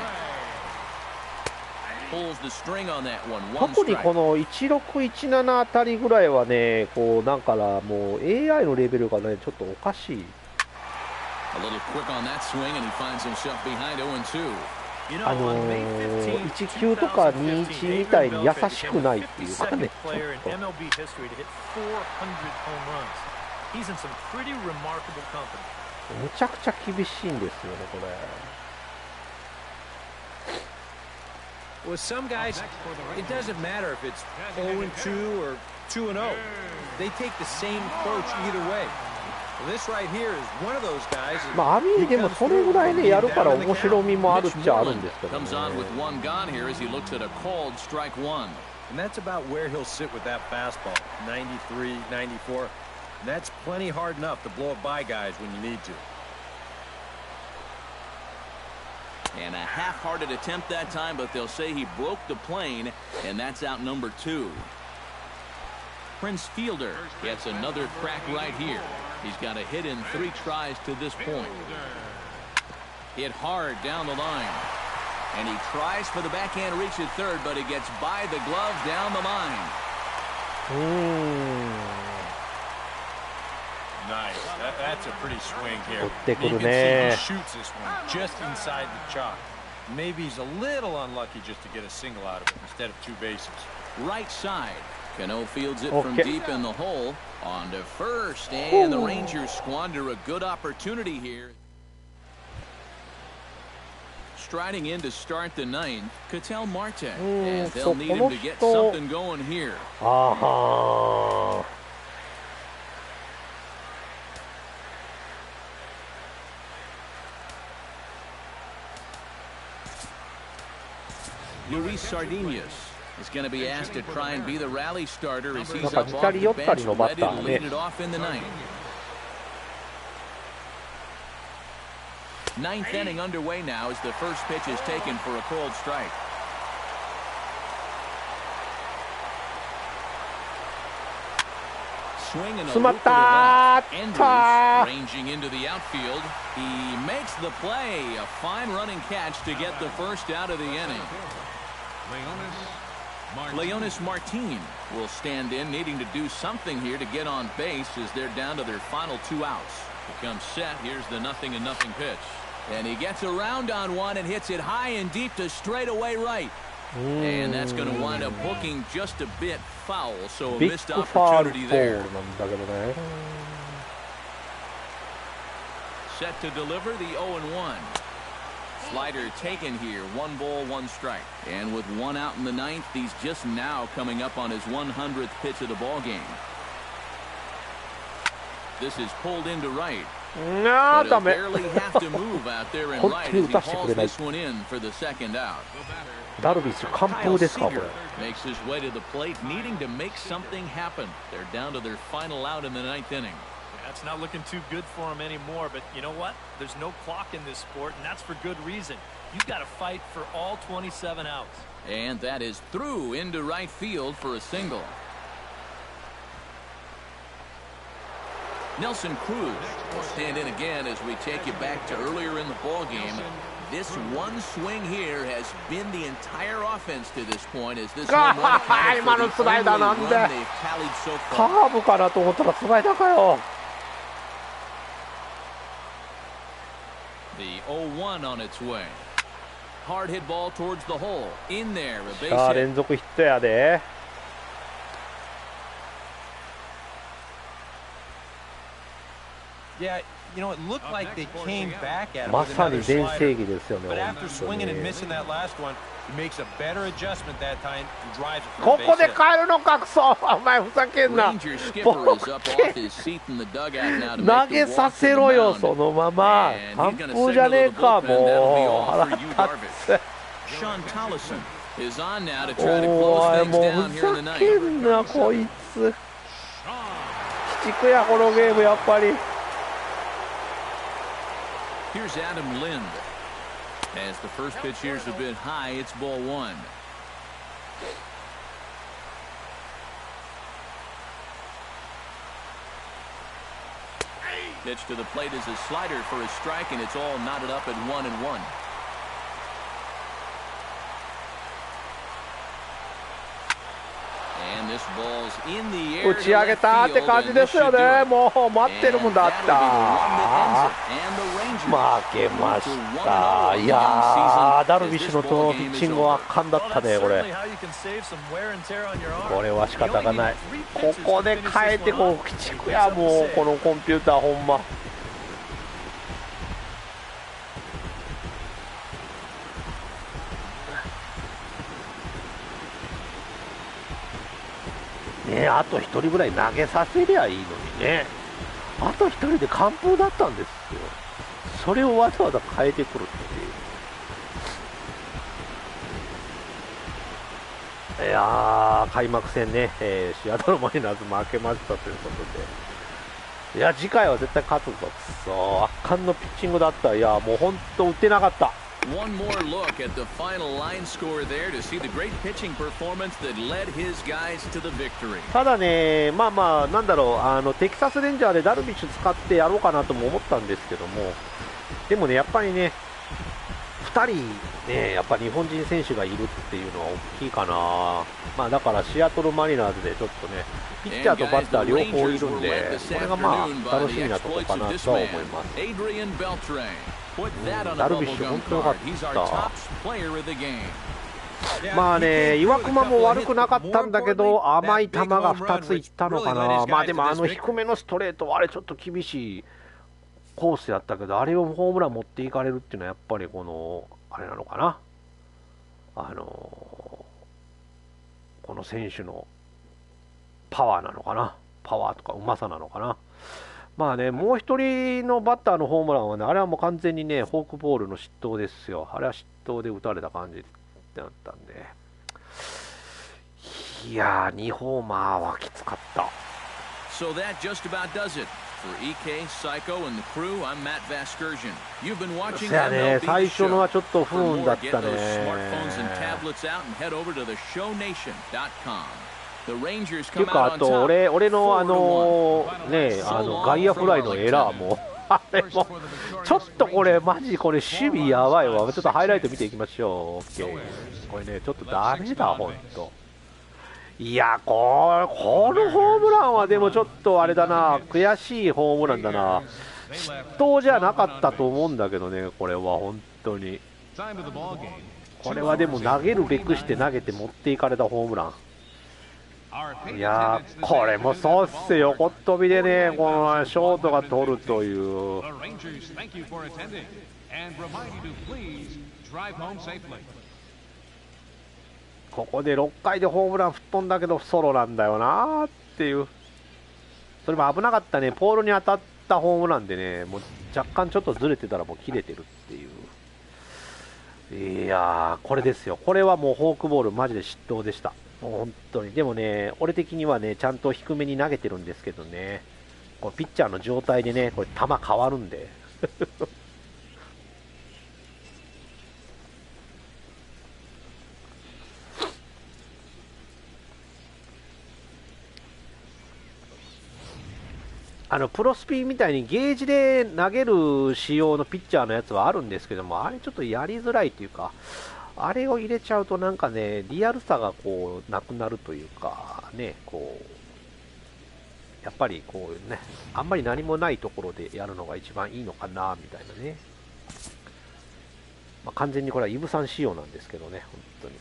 Pulls the string on that one. 特にこの1617あたりぐらいはね、こうなんかもう AI のレベルがねちょっとおかしい。1球とか21みたいに優しくないっていうかね。むちゃくちゃ厳しいんですよねこれ。With some guys, it doesn't matter if it's 0-2 or 2-0. They take the same approach either way. This right here is one of those guys. まあある意味でもそれぐらいねやるから面白みもあるっちゃあるんですけどね。Comes on with one gone here as he looks at a called strike one. And that's about where he'll sit with that fastball, 93, 94. And that's plenty hard enough to blow it by guys when you need to. And a half-hearted attempt that time, but they'll say he broke the plane, and that's out number 2. Prince Fielder gets another crack right here. He's got a hit in 3 tries to this point. Hit hard down the line. And he tries for the backhand reach at third, but it gets by the glove down the line. Nice. That's a pretty swing here. You can see he shoots this one just inside the chalk. Maybe he's a little unlucky just to get a single out of it instead of 2 bases. Right side. Cano fields it from deep in the hole. On to first. And the Rangers squander a good opportunity here. Striding in to start the 9th, Ketel Marte. And they'll need him to get something going here. Luis Sardinas is going to be asked to try and be the rally starter as he's up off the bench, ready to lead it off in the 9th. 9th inning underway now as the first pitch is taken for a cold strike. Swing and a loop to the left. Andrews ranging into the outfield. He makes the play. A fine running catch to get the first out of the inning. Leonis Martin will stand in, needing to do something here to get on base as they're down to their final 2 outs. Becomes set. Here's the 0-0 pitch. And he gets around on one and hits it high and deep to straightaway right. And that's going to wind up hooking just a bit foul, so a missed opportunity there. Set to deliver the 0-1. Slider taken here, 1 ball, 1 strike. And with 1 out in the 9th, he's just now coming up on his 100th pitch of the ball game. This is pulled into right. あー、ダメ。 Barely have to move out there and 本 right 当に as 打 he たせてく hauls れない。 this one in for the second out. ダルビッシュ完封ですかこれ。 Makes his way to the plate, needing to make something happen. They're down to their final out in the ninth inning. That's not looking too good for him anymore, but you know what? There's no clock in this sport, and that's for good reason. You've got to fight for all 27 outs. And that is through into right field for a single. Nelson Cruz will stand in again as we take you back to earlier in the ball game. This one swing here has been the entire offense to this point as this home run accounted for the only run they've tallied so カ far. ーブかなと思ったらスライダーかよ。 The 0-1 on its way. Hard hit ball towards the hole. In there, a base さあ hit. 連続ヒットやで。 Yeah, you know, it looked like they came back at him ま with さ another に全 slider. 盛期ですよね。 But 本 after 当 swinging and に missing that last one, he makes a better adjustment that time and drives it for こ a こ base で hit. 帰るのかクソ。お前ふざけんな。 Ranger skipper ボ is up ケ off his seat in the dugout now to 投 make げ the さ walk to せ the ろよ mound. そのまま。 And 完 he's gonna 封じゃ signal ねえ to the か bullpen. That'll be もう。 all 腹 for you, 立 Darvish. つ。 Sean Tollison is on now to お try to close い things もう down ふ here in the ざけ ninth. んなこいつ。鬼畜やこのゲームやっぱり。 Here's Adam Lind. As the first pitch here's a bit high, it's ball one. Pitch to the plate is a slider for a strike, and it's all knotted up at 1-1. And this ball's in the air 打ち上げたって感じですよね。もう待ってるもんだった。負けました。いやー、ダルビッシュのピッチングは圧巻だったね、これ。これは仕方がない。ここで変えて、こう、鬼畜や、もう、このコンピューター、ほんま。ね、あと1人ぐらい投げさせりゃいいのにね。あと1人で完封だったんですよ。それをわざわざ変えてくるっていう。いやー、開幕戦ね、シアトルマリナーズ負けましたということで。いや、次回は絶対勝つぞ。くそ、圧巻のピッチングだった。いや、もう本当打てなかった。One more look at the final line score there to see the great pitching performance that led his guys to the victory. ただね、まあまあ、なんだろう、テキサスレンジャーでダルビッシュ使ってやろうかなとも思ったんですけども、でもね、やっぱりね、2人ね、やっぱ日本人選手がいるっていうのは大きいかな。まあだからシアトルマリナーズでちょっとね、ピッチャーとバッター両方いるんで、これがまあ楽しみなとこかなとは思います。ダルビッシュ本当良かった。まあね、岩隈も悪くなかったんだけど、甘い球が2ついったのかな。まあでも低めのストレートはあれちょっと厳しいコースやったけど、あれをホームラン持っていかれるっていうのはやっぱりこのあれなのかな、この選手のパワーなのかな、パワーとかうまさなのかな。まあね、もう一人のバッターのホームランはね、あれはもう完全にね、フォークボールの失投ですよ。あれは失投で打たれた感じだったんで、いやー、2ホーマーはきつかった。So that just about does it. For EK, Psycho, and the crew, I'm Matt Vasgersian. You've been watching the MLB最初のはちょっと不 For 運 more, だっ get た those ね。 smartphones and tablets out and head over to theshownation.com. The Rangers っていう come か、 out あ on と top. 俺の 4-1. ね、外野フライのエラーも、あれも、ちょっとこれ、マジこれ、守備やばいわ。ちょっとハイライト見ていきましょう。OK。これね、ちょっとダメだ、ほんと。いや、このホームランはでもちょっとあれだな、悔しいホームランだな。失投じゃなかったと思うんだけどね、これは本当に。これはでも投げるべくして投げて持っていかれたホームラン。いやー、これもそうっすよ、横っ飛びでね、このショートが取るという。ここで6回でホームラン吹っ飛んだけどソロなんだよなーっていう。それも危なかったね。ポールに当たっったホームランでね、もう若干ちょっとずれてたらもう切れてるっていう。いやー、これですよ。これはもうフォークボールマジで失投でした。もう本当に。でもね、俺的にはね、ちゃんと低めに投げてるんですけどね、これピッチャーの状態でね、これ球変わるんで。プロスピみたいにゲージで投げる仕様のピッチャーのやつはあるんですけども、あれちょっとやりづらいというか、あれを入れちゃうとなんかね、リアルさがこうなくなるというかね、こうやっぱりこうね、あんまり何もないところでやるのが一番いいのかなみたいなね。まあ、完全にこれはイブさん仕様なんですけどね、本当に。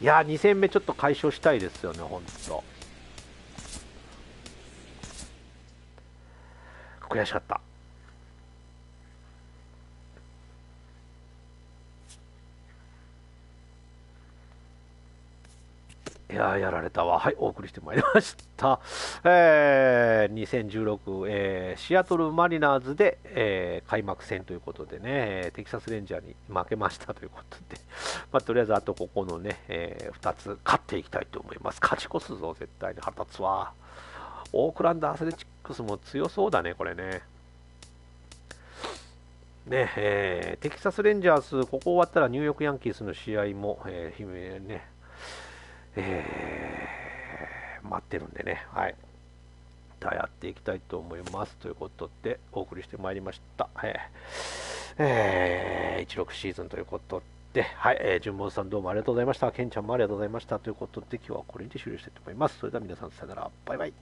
いやー、2戦目ちょっと解消したいですよね、本当。悔しかった。いやー、やられたわ。はい、お送りしてまいりました。2016、シアトルマリナーズで、開幕戦ということでね、テキサスレンジャーに負けましたということで、まあ、とりあえずあとここのね、2つ勝っていきたいと思います。勝ち越すぞ、絶対に。腹立つわ。オークランドアスレチックスも強そうだね、これね。ね、テキサスレンジャーズ、ここ終わったらニューヨークヤンキースの試合も、ね、待ってるんでね、はい。やっていきたいと思いますということで、お送りしてまいりました。16シーズンということで、はい、順本さんどうもありがとうございました。ケンちゃんもありがとうございましたということで、今日はこれにて終了したいと思います。それでは皆さん、さよなら、バイバイ。